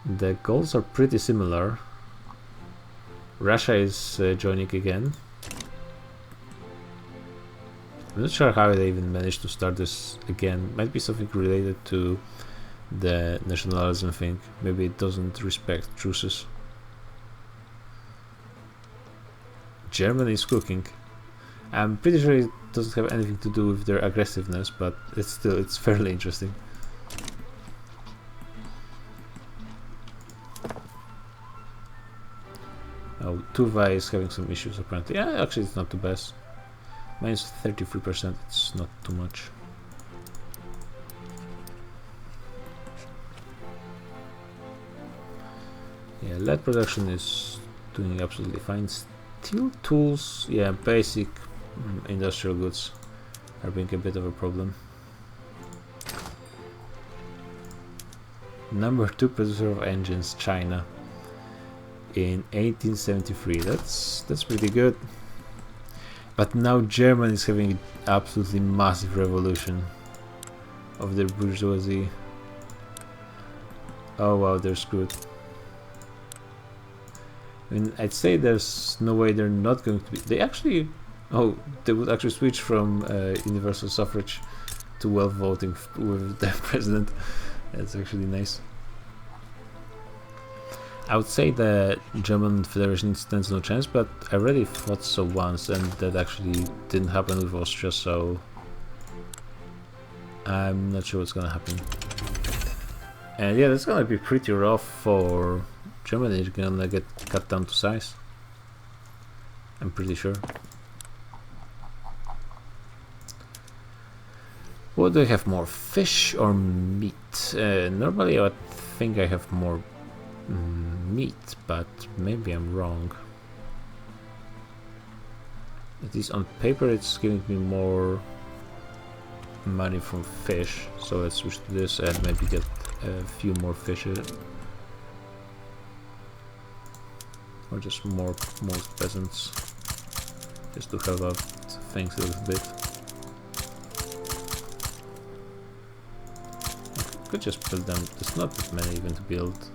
The goals are pretty similar. Russia is joining again. I'm not sure how they even managed to start this again. Might be something related to the nationalism thing. Maybe it doesn't respect truces. Germany is cooking. I'm pretty sure it doesn't have anything to do with their aggressiveness, but it's fairly interesting. Oh, Tuva is having some issues apparently. Yeah, actually it's not too bad. Minus 33%, it's not too much. Yeah, lead production is doing absolutely fine. Steel tools, yeah, basic industrial goods are being a bit of a problem. Number 2 producer of engines, China, in 1873. That's pretty good. But now Germany is having an absolutely massive revolution of their bourgeoisie. Oh wow, they're screwed. I mean, I'd say there's no way they're not going to be. They actually, they would actually switch from universal suffrage to wealth voting with the president. That's actually nice. I would say the German Federation stands no chance, but I already thought so once, and that actually didn't happen with Austria, so I'm not sure what's gonna happen. And yeah, that's gonna be pretty rough for Germany. It's gonna get cut down to size, I'm pretty sure. What do I have more, fish or meat? Normally I would think I have more meat, but maybe I'm wrong. At least on paper it's giving me more money from fish, so let's switch to this and maybe get a few more fish, or just most peasants, just to help out things a little bit. Could just build them. There's not that many even to build.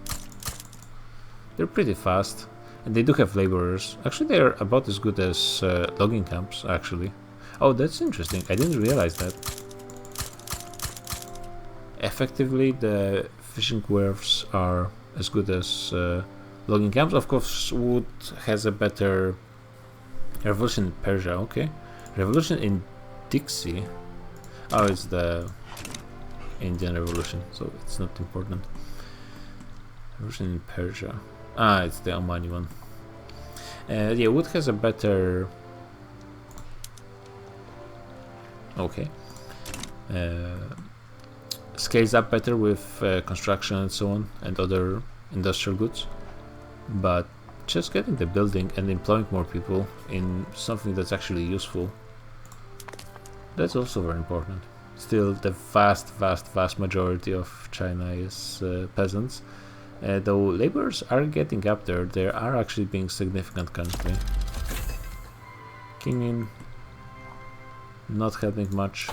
They're pretty fast, and they do have laborers. Actually, they're about as good as logging camps, actually. Oh, that's interesting. I didn't realize that. Effectively, the fishing wharves are as good as logging camps. Of course, wood has a better revolution in Persia. Okay, revolution in Dixie. Oh, it's the Indian Revolution, so it's not important. Revolution in Persia. Ah, it's the Omani one. Yeah, wood has a better. Okay. Scales up better with construction and so on, and other industrial goods. But just getting the building and employing more people in something that's actually useful, that's also very important. Still, the vast majority of China is peasants. Though laborers are getting up there, they are actually being significant currently. Kingin not helping much.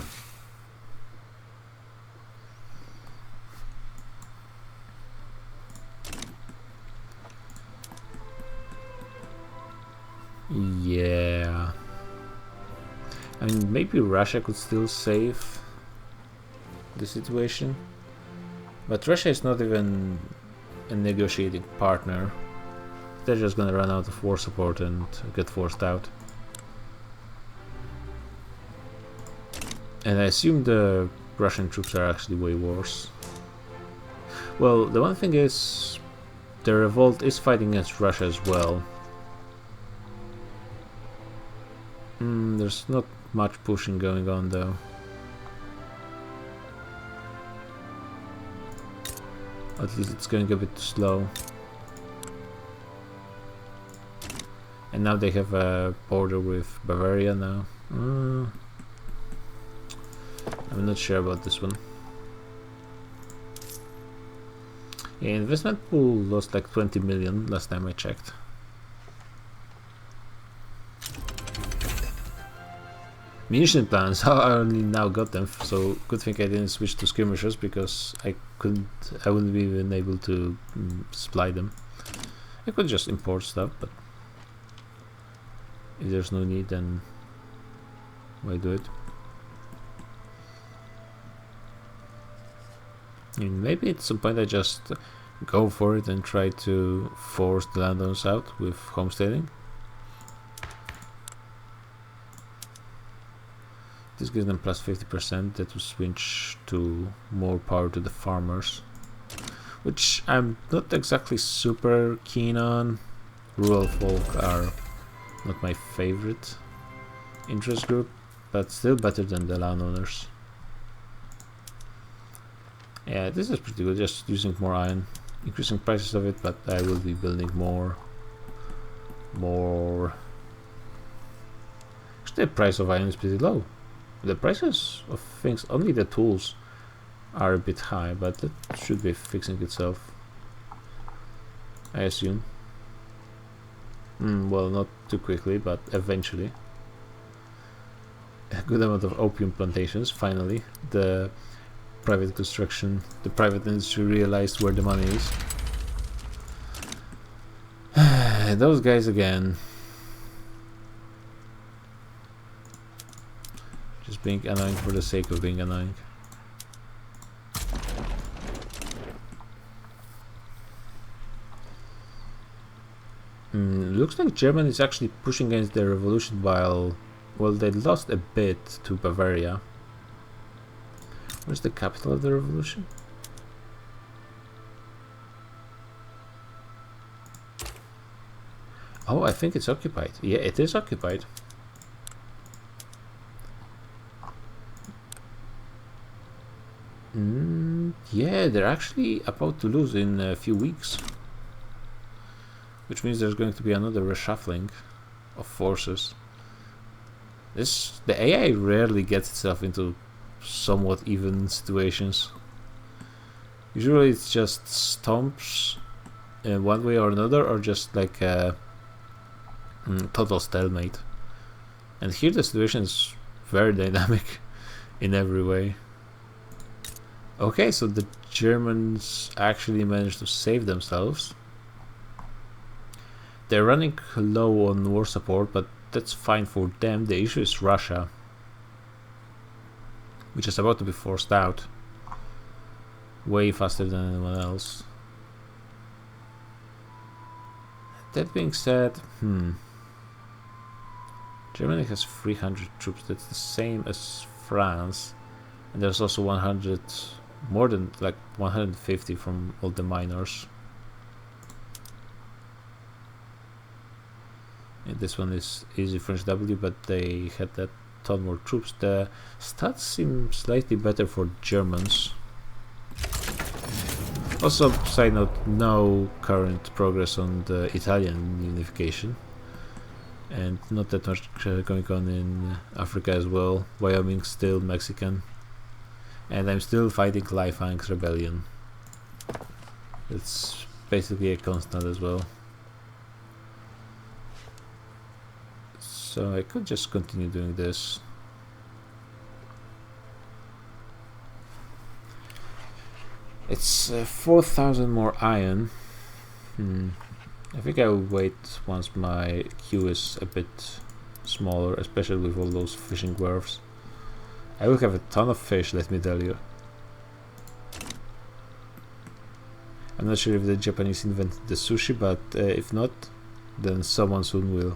Yeah. I mean, maybe Russia could still save the situation, but Russia is not even a negotiating partner. They're just gonna run out of war support and get forced out. And I assume the Russian troops are actually way worse. Well, the one thing is, the revolt is fighting against Russia as well. There's not much pushing going on though. At least it's going a bit slow. And now they have a border with Bavaria now. I'm not sure about this one. Yeah, investment pool lost like 20 million last time I checked. Munition plans, I only now got them, so good thing I didn't switch to skirmishers because I wouldn't be even able to supply them. I could just import stuff, but if there's no need, then why do it? And maybe at some point I just go for it and try to force the landowners out with homesteading. This gives them plus 50%, that will switch to more power to the farmers, which I'm not exactly super keen on. rural folk are not my favorite interest group, but still better than the landowners. Yeah, this is pretty good, just using more iron, increasing prices of it, but I will be building more. Actually, the price of iron is pretty low. The prices of things, only the tools, are a bit high, but that should be fixing itself, I assume. Well, not too quickly, but eventually. A good amount of opium plantations, finally. The private construction, the private industry realized where the money is. Those guys again. Just being annoying for the sake of being annoying. Looks like Germany is actually pushing against the revolution while, well, they lost a bit to Bavaria. Where's the capital of the revolution? Oh, I think it's occupied. Yeah, it is occupied. Yeah, they're actually about to lose in a few weeks. Which means there's going to be another reshuffling of forces. The AI rarely gets itself into somewhat even situations. Usually it's just stomps in one way or another, or just like a total stalemate. And here the situation is very dynamic in every way. Okay, so the Germans actually managed to save themselves. They're running low on war support, but that's fine for them. The issue is Russia, which is about to be forced out way faster than anyone else. That being said, Germany has 300 troops. That's the same as France, and there's also 100, more than like 150 from all the minors. And this one is easy French W, but they had a ton more troops. The stats seem slightly better for Germans. Also, side note, no current progress on the Italian unification, and not that much going on in Africa as well. Wyoming still Mexican, and I'm still fighting Liefang's rebellion. It's basically a constant as well. So I could just continue doing this. It's 4,000 more iron. I think I will wait once my queue is a bit smaller, especially with all those fishing wharves. I will have a ton of fish, let me tell you. I'm not sure if the Japanese invented the sushi, but if not, then someone soon will.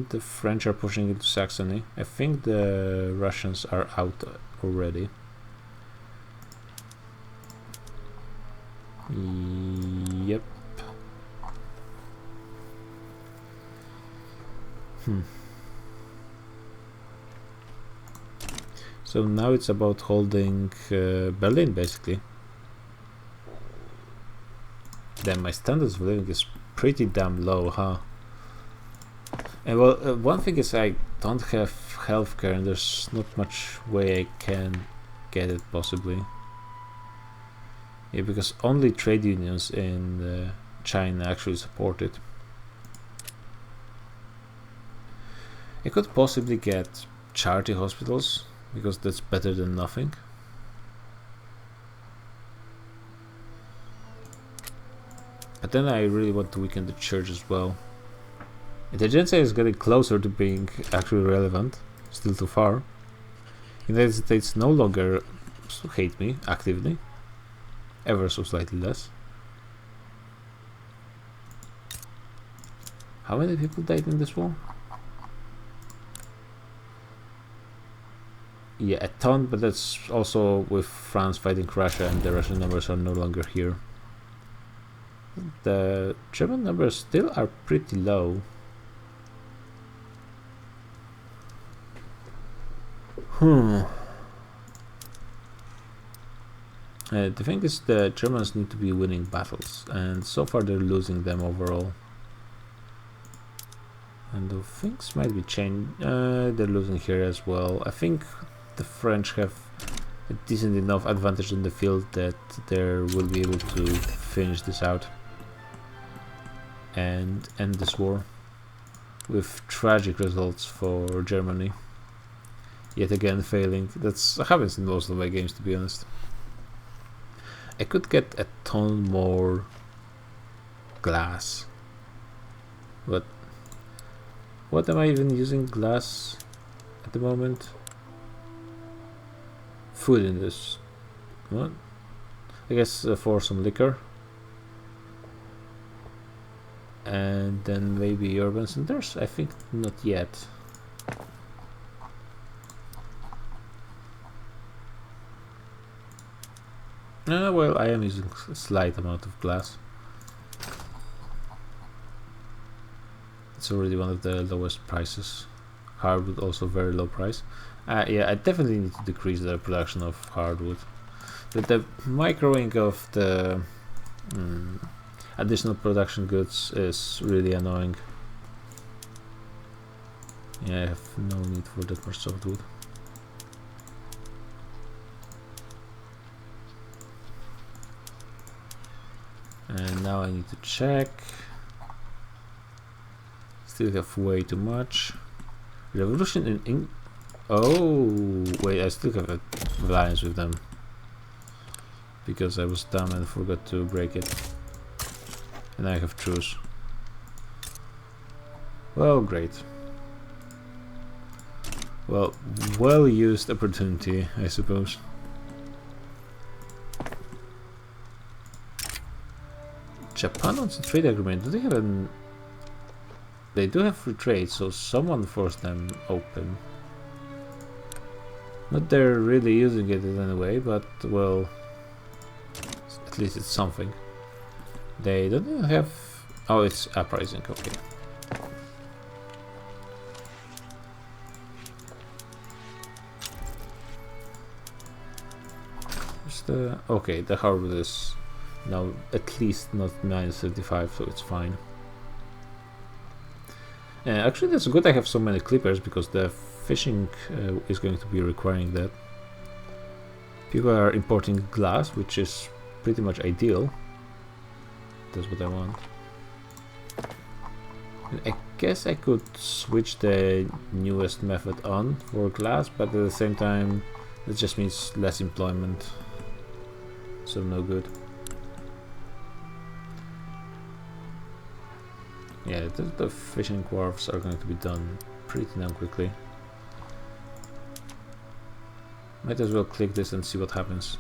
The French are pushing into Saxony. I think the Russians are out already. Yep. So now it's about holding Berlin, basically. Then my standards of living is pretty damn low, huh? And well, one thing is I don't have healthcare, and there's not much way I can get it, possibly. Yeah, because only trade unions in China actually support it. I could possibly get charity hospitals, because that's better than nothing. But then I really want to weaken the church as well. Intelligentsia is getting closer to being actually relevant, still too far. United States no longer hate me actively, ever so slightly less. How many people died in this war? Yeah, a ton, but that's also with France fighting Russia and the Russian numbers are no longer here. The German numbers still are pretty low. The thing is, the Germans need to be winning battles, and so far they're losing them overall. And the things might be changed. They're losing here as well. I think the French have a decent enough advantage in the field that they will be able to finish this out and end this war with tragic results for Germany. Yet again failing. That's happens in most of my games, to be honest. I could get a ton more glass, but what am I even using glass at the moment? Food in this. What? I guess for some liquor. And then maybe urban centers? I think not yet. Well, I am using a slight amount of glass. It's already one of the lowest prices. Hardwood also very low price. Yeah, I definitely need to decrease the production of hardwood. But the microing of the additional production goods is really annoying. Yeah, I have no need for that much softwood. And now I need to check. Still have way too much. Revolution in England. Oh, wait, I still have an alliance with them. Because I was dumb and forgot to break it. And I have truce. Well, great. Well, well used opportunity, I suppose. Japan wants a trade agreement. Do they have an... They do have free trade, so someone forced them open. Not they're really using it in any way, but well, at least it's something. They don't even have... Oh, it's uprising, okay. Where's the... Okay, the harbor is now at least not -35, so it's fine. Actually, that's good I have so many clippers, because the fishing is going to be requiring that. People are importing glass, which is pretty much ideal. That's what I want. And I guess I could switch the newest method on for glass, but at the same time that just means less employment, so no good. Yeah, the fishing wharves are going to be done pretty damn quickly. Might as well click this and see what happens.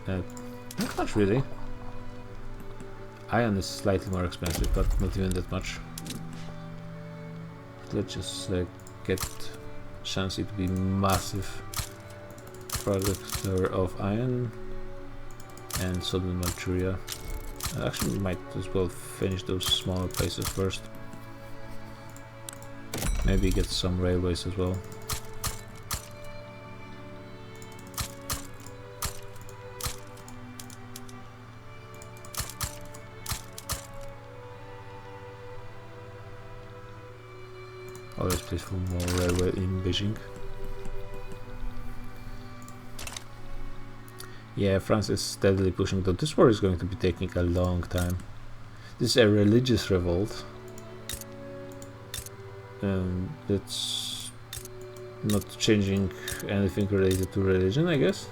Not much really. Iron is slightly more expensive, but not even that much. Let's just get Shanxi to be massive producer of iron and southern Manchuria. I actually might as well finish those smaller places first. Maybe get some railways as well. Always place for more railway in Beijing. Yeah, France is steadily pushing, though this war is going to be taking a long time. This is a religious revolt. That's not changing anything related to religion, I guess.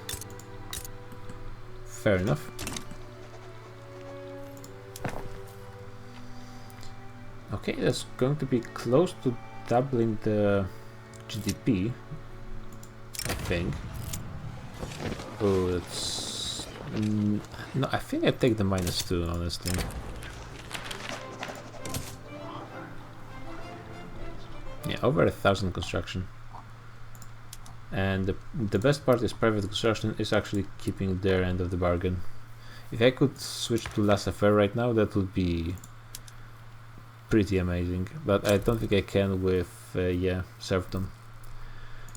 Fair enough. Okay, that's going to be close to doubling the GDP, I think. Oh, that's... no, I think I take the -2, honestly. Yeah, over 1,000 construction. And the best part is private construction is actually keeping their end of the bargain. If I could switch to laissez-faire right now, that would be pretty amazing, but I don't think I can with serfdom.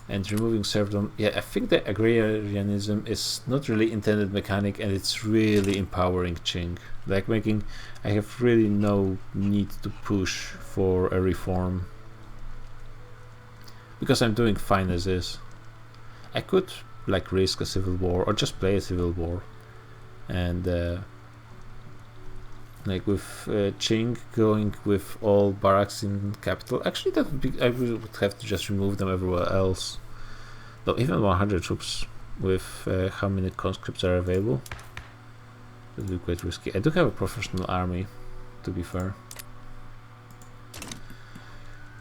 And removing serfdom, I think the agrarianism is not really intended mechanic, and it's really empowering Qing. Like I have really no need to push for a reform because I'm doing fine as is. I could like risk a civil war or just play a civil war, and like with Qing going with all barracks in capital. Actually, that would be, I would have to just remove them everywhere else. Though even 100 troops with how many conscripts are available, that would be quite risky. I do have a professional army, to be fair.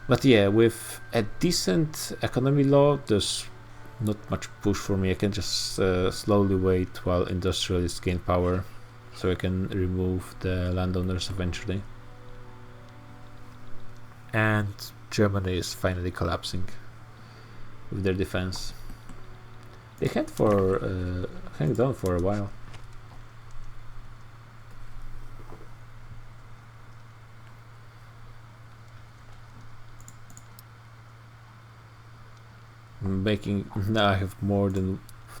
But yeah, with a decent economy law, there's not much push for me. I can just slowly wait while industrialists gain power, so I can remove the landowners eventually. And Germany is finally collapsing with their defense. They had hanged on for a while. Now I have more than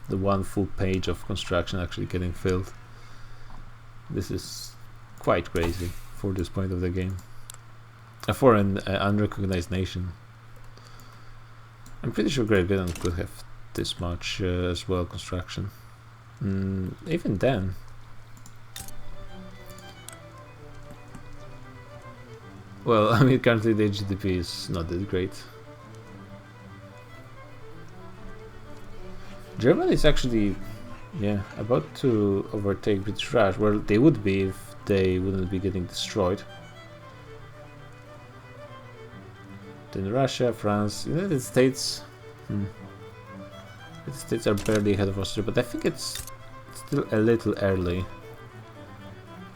the one full page of construction actually getting filled. This is quite crazy for this point of the game. For an unrecognized nation. I'm pretty sure Great Britain could have this much as well construction. Even then. Well, I mean, currently the GDP is not that great. Germany is actually, about to overtake British Raj. Well, they would be if they wouldn't be getting destroyed. Then Russia, France, United States. United States are barely ahead of Austria, but I think it's still a little early.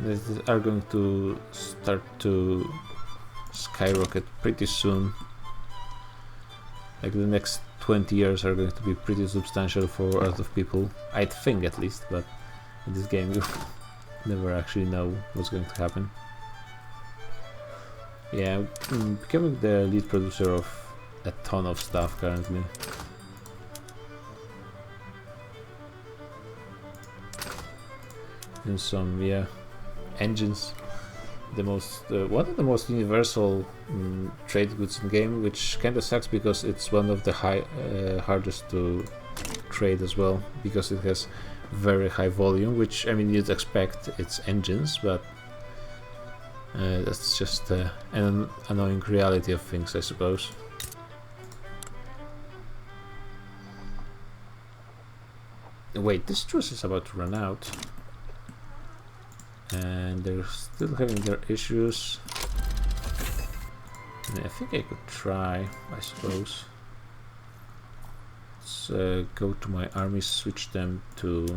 They are going to start to skyrocket pretty soon. Like the next 20 years are going to be pretty substantial for a lot of people. I think at least, but in this game you never actually know what's going to happen. Yeah, becoming the lead producer of a ton of stuff currently. And some, engines. The most one of the most universal trade goods in game, which kind of sucks because it's one of the hardest to trade as well, because it has very high volume, which I mean you'd expect it's engines, but that's just an annoying reality of things, I suppose. Wait, this truce is about to run out. And they're still having their issues. And I think I could try, I suppose. Let's go to my army, switch them to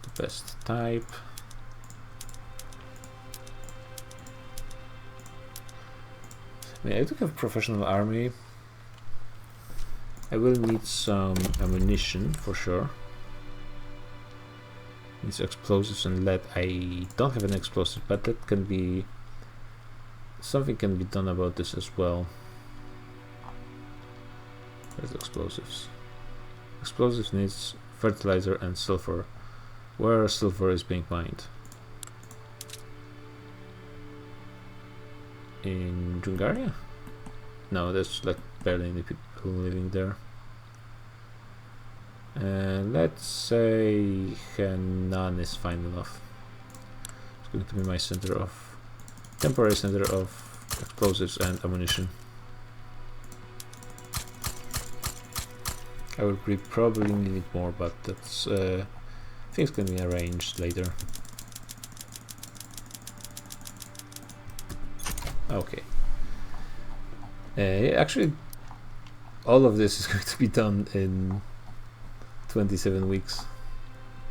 the best type. I mean, I do have a professional army. I will need some ammunition for sure. Needs explosives and lead. I don't have an explosive, but that can be... something can be done about this as well. Where's explosives? Explosives needs fertilizer and sulfur. Where sulfur is being mined? In Jungaria? No, there's like barely any people living there. Let's say Henan is fine enough. It's going to be my temporary center of explosives and ammunition. I will probably need more, but that's things can be arranged later. Okay. Actually, all of this is going to be done in 27 weeks.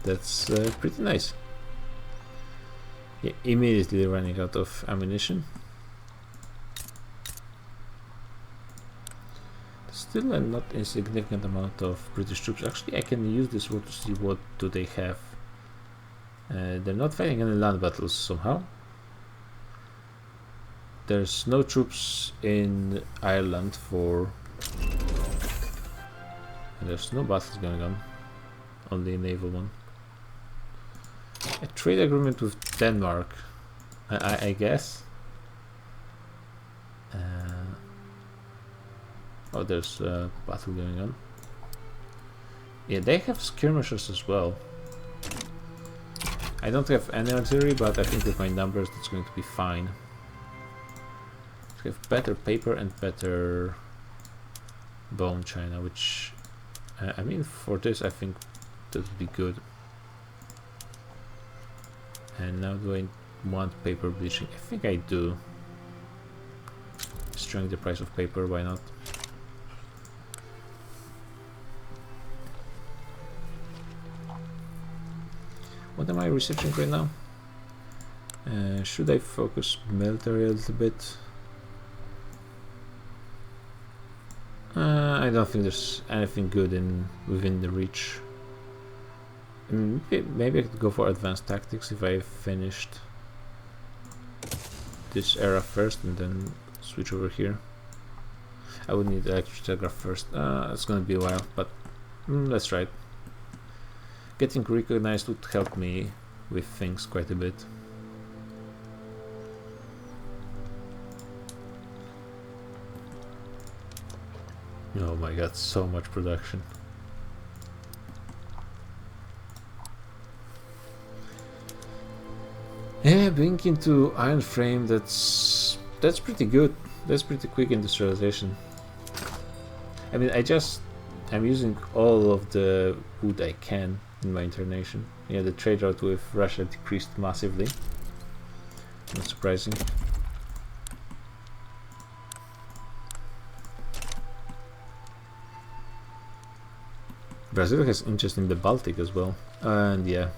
That's pretty nice. Yeah, immediately running out of ammunition. Still a not insignificant amount of British troops. Actually, I can use this war to see what do they have. They're not fighting any land battles somehow. There's no troops in Ireland for... And there's no battles going on. Only a naval one. A trade agreement with Denmark, I guess. Oh, there's a battle going on. Yeah, they have skirmishers as well. I don't have any artillery, but I think with my numbers that's going to be fine. We have better paper and better bone china, which I mean, for this I think that would be good. And now do I want paper bleaching? I think I do. Destroying the price of paper, why not? What am I researching right now? Should I focus military a little bit? I don't think there's anything good within the reach. Maybe I could go for advanced tactics if I finished this era first and then switch over here. I would need electric telegraph first. It's gonna be a while, but let's try it. Getting recognized would help me with things quite a bit. Oh my god, so much production. Yeah, being into iron frame, that's pretty good. That's pretty quick industrialization. I mean, I'm using all of the wood I can in my internation. Yeah, the trade route with Russia decreased massively. Not surprising. Brazil has interest in the Baltic as well. And yeah,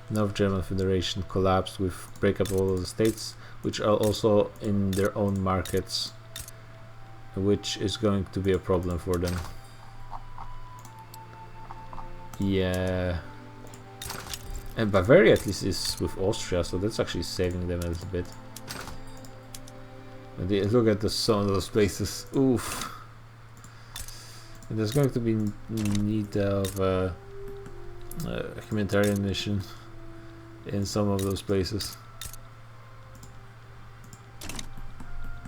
North German Federation collapsed with breakup of all the states, which are also in their own markets, which is going to be a problem for them. Yeah, and Bavaria at least is with Austria, so that's actually saving them a little bit. And look at some of those places. Oof. And there's going to be need of a humanitarian mission in some of those places.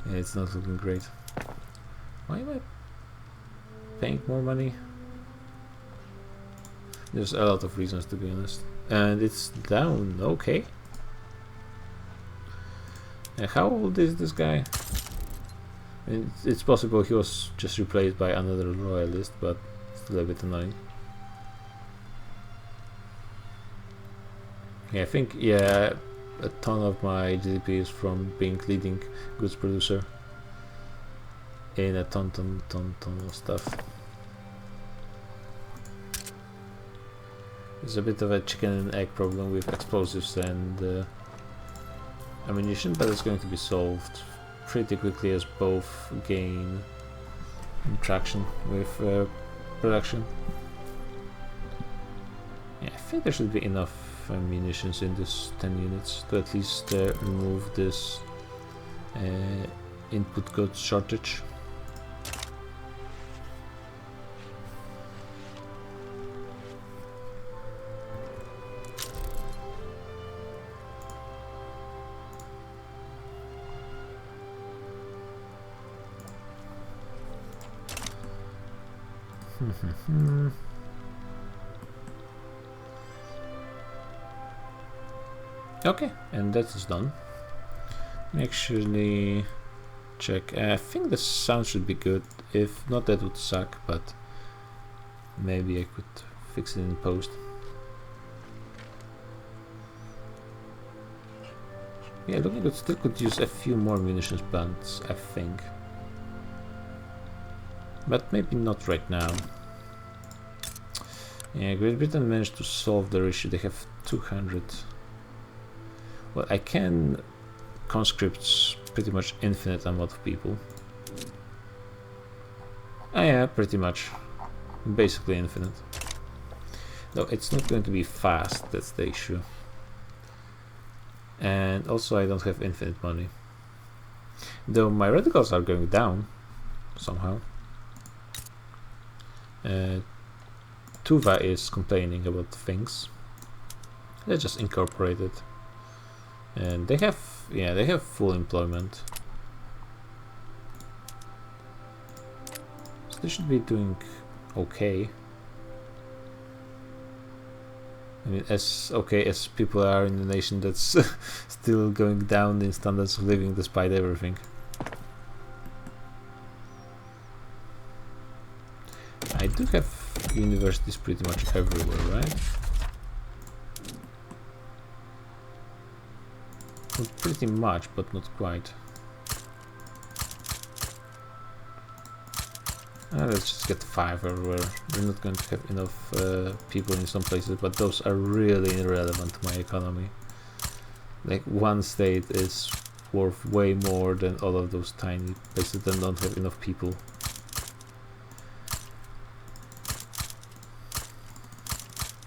Yeah, it's not looking great. Why am I paying more money? There's a lot of reasons, to be honest. And it's down, okay. How old is this guy? It's possible he was just replaced by another royalist, but still a bit annoying. Yeah, I think, yeah, a ton of my GDP is from being leading goods producer in a ton of stuff. There's a bit of a chicken and egg problem with explosives and ammunition, but it's going to be solved pretty quickly as both gain traction with production. Yeah, I think there should be enough munitions in this 10 units to at least remove this input goods shortage. Okay, and that is done. Actually, check. I think the sound should be good. If not, that would suck, but maybe I could fix it in post. Yeah, looking good. Still could use a few more munitions plants, I think. But maybe not right now. Yeah, Great Britain managed to solve their issue. They have 200. Well, I can conscript pretty much infinite amount of people. Yeah, pretty much. Basically infinite. No, it's not going to be fast, that's the issue. And also I don't have infinite money. Though my radicals are going down somehow. Tuva is complaining about things. Let's just incorporate it. And they have, yeah, they have full employment. So they should be doing okay. I mean, as okay as people are in the nation that's still going down in standards of living despite everything. I do have universities pretty much everywhere, right? Well, pretty much, but not quite. Let's just get 5 everywhere. We're not going to have enough people in some places, but those are really irrelevant to my economy. Like, one state is worth way more than all of those tiny places that don't have enough people.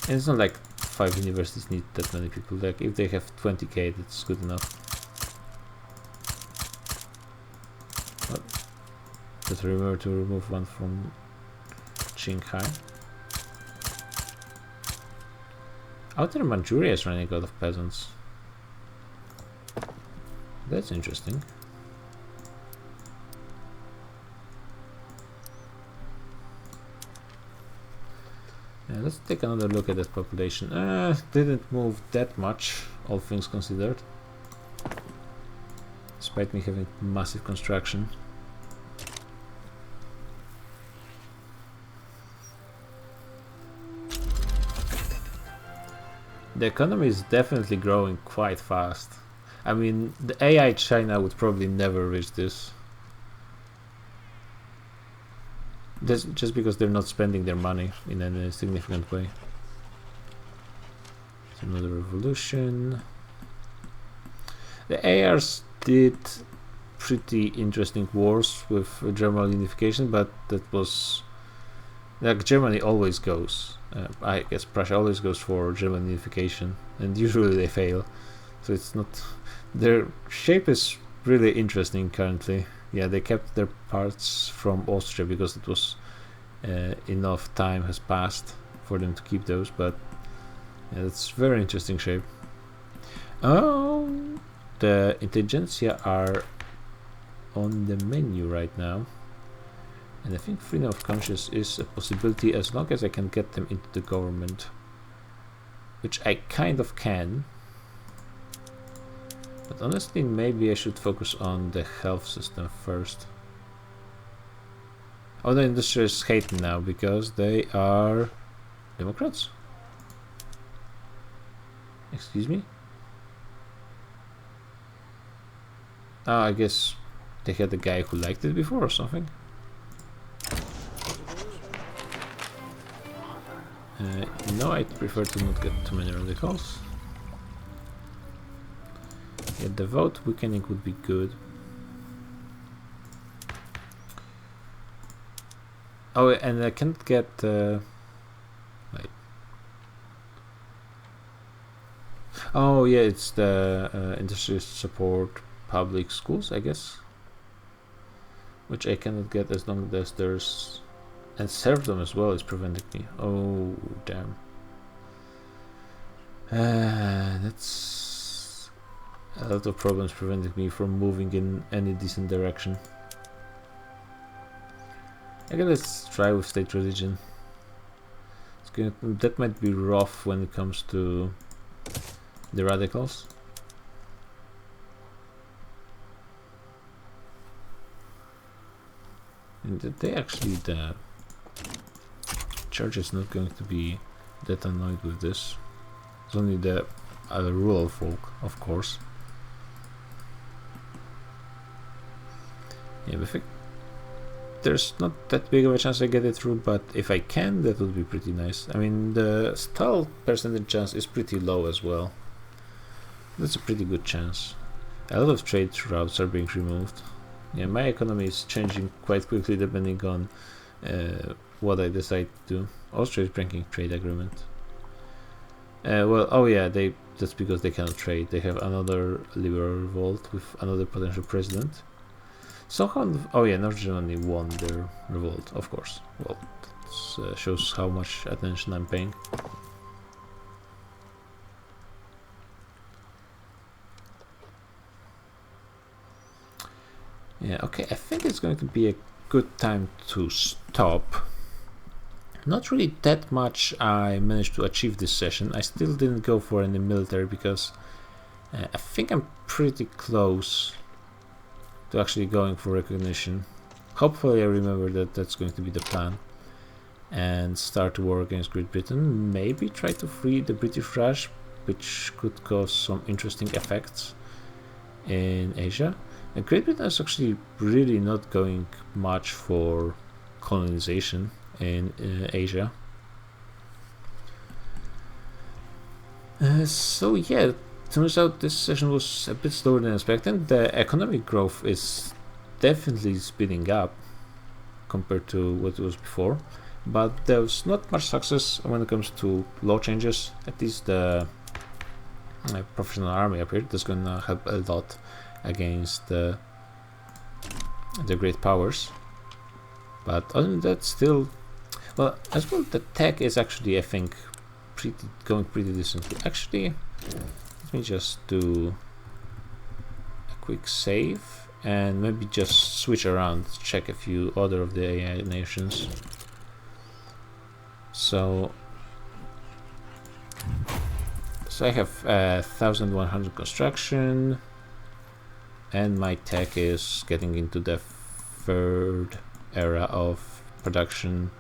And it's not like 5 universities need that many people. Like, if they have 20k, that's good enough. Just remember to remove one from Qinghai. Outer Manchuria is running out of peasants. That's interesting. Let's take another look at that population. Didn't move that much, all things considered. Despite me having massive construction. The economy is definitely growing quite fast. I mean, the AI China would probably never reach this. That's just because they're not spending their money in any significant way. It's another revolution. The ARs did pretty interesting wars with German unification, but that was like Germany always goes. I guess Prussia always goes for German unification, and usually they fail. So it's not. Their shape is really interesting currently. Yeah, they kept their parts from Austria because it was enough time has passed for them to keep those. But yeah, it's very interesting shape. Oh, the intelligentsia are on the menu right now. And I think freedom of conscience is a possibility as long as I can get them into the government. Which I kind of can. But honestly, maybe I should focus on the health system first. Oh, the industrialists hate me now because they are Democrats. Excuse me? Oh, I guess they had a guy who liked it before or something. No, I'd prefer to not get too many radicals. Yeah, the vote weakening would be good. Oh, and I can't get... wait. Oh, yeah, it's the industry support public schools, I guess. Which I cannot get as long as there's... And serve them as well is preventing me. Oh, damn. That's a lot of problems preventing me from moving in any decent direction. Okay, let's try with state religion. That might be rough when it comes to the radicals. And they actually, the church is not going to be that annoyed with this. It's only the rural folk, of course. Yeah, but there's not that big of a chance I get it through, but if I can, that would be pretty nice. I mean, the stall percentage chance is pretty low as well. That's a pretty good chance. A lot of trade routes are being removed. Yeah, my economy is changing quite quickly depending on what I decide to do. Austria is breaking trade agreement. Well, oh yeah, that's because they cannot trade. They have another liberal revolt with another potential president. Somehow, oh yeah, North Germany won their revolt, of course. Well, that shows how much attention I'm paying. Yeah, okay, I think it's going to be a good time to stop. Not really that much I managed to achieve this session. I still didn't go for any military because I think I'm pretty close to actually going for recognition. Hopefully I remember that that's going to be the plan and start to war against Great Britain. Maybe try to free the British Raj, which could cause some interesting effects in Asia. And Great Britain is actually really not going much for colonization in Asia. So yeah, turns out this session was a bit slower than expected. The economic growth is definitely speeding up compared to what it was before, but there's not much success when it comes to law changes. At least the professional army up here, that's gonna help a lot against the great powers. But other than that, still, well, as well, the tech is actually, I think, going pretty decently. Actually, let me just do a quick save and maybe just switch around, check a few other of the AI nations. So I have 1100 construction, and my tech is getting into the third era of production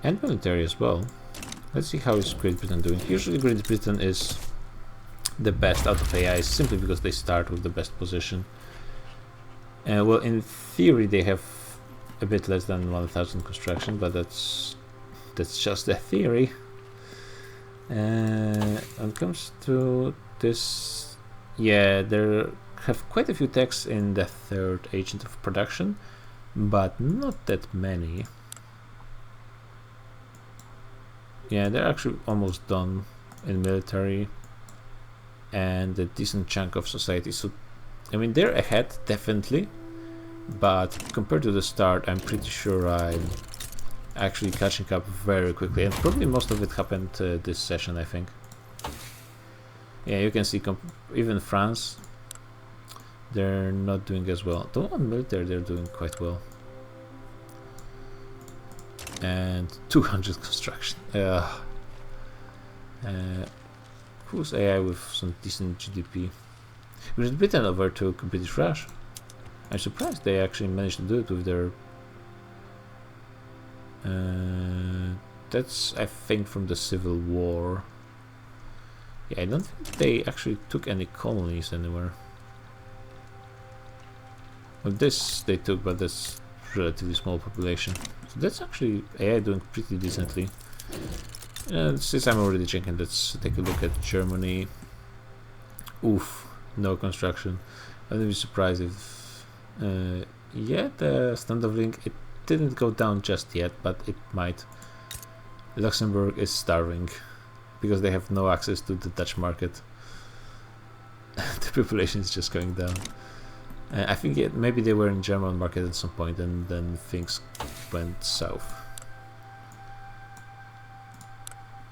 and military as well. Let's see how is Great Britain doing. Usually Great Britain is the best out of AI simply because they start with the best position. Well, in theory they have a bit less than 1000 construction, but that's just a theory. When it comes to this, yeah, there have quite a few techs in the third agent of production, but not that many. Yeah, they're actually almost done in military and a decent chunk of society. So, I mean, they're ahead, definitely, but compared to the start, I'm pretty sure I'm actually catching up very quickly, and probably most of it happened this session, I think. Yeah, you can see even France, they're not doing as well. The one military, they're doing quite well. And 200 construction. Who's AI with some decent GDP? Great Britain overtook British Raj. I'm surprised they actually managed to do it with their... that's, I think, from the Civil War. Yeah, I don't think they actually took any colonies anywhere. Well, this they took, but that's relatively small population. So that's actually AI doing pretty decently. Since I'm already checking, let's take a look at Germany. Oof, no construction. I wouldn't be surprised if... yeah, the standard of living, it didn't go down just yet, but it might. Luxembourg is starving because they have no access to the Dutch market. The population is just going down. I think maybe they were in German market at some point and then things went south.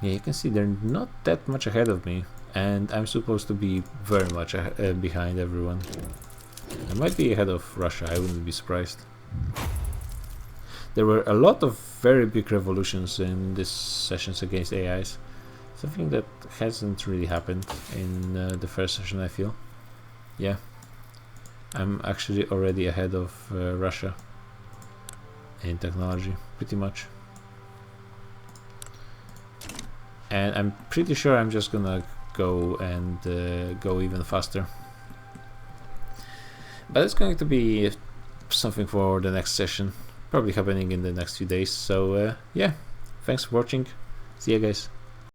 Yeah, you can see they're not that much ahead of me, and I'm supposed to be very much behind everyone. I might be ahead of Russia, I wouldn't be surprised. There were a lot of very big revolutions in these sessions against AIs. Something that hasn't really happened in the first session, I feel. Yeah. I'm actually already ahead of Russia in technology, pretty much. And I'm pretty sure I'm just gonna go and go even faster. But it's going to be something for the next session, probably happening in the next few days. So yeah, thanks for watching. See ya, guys.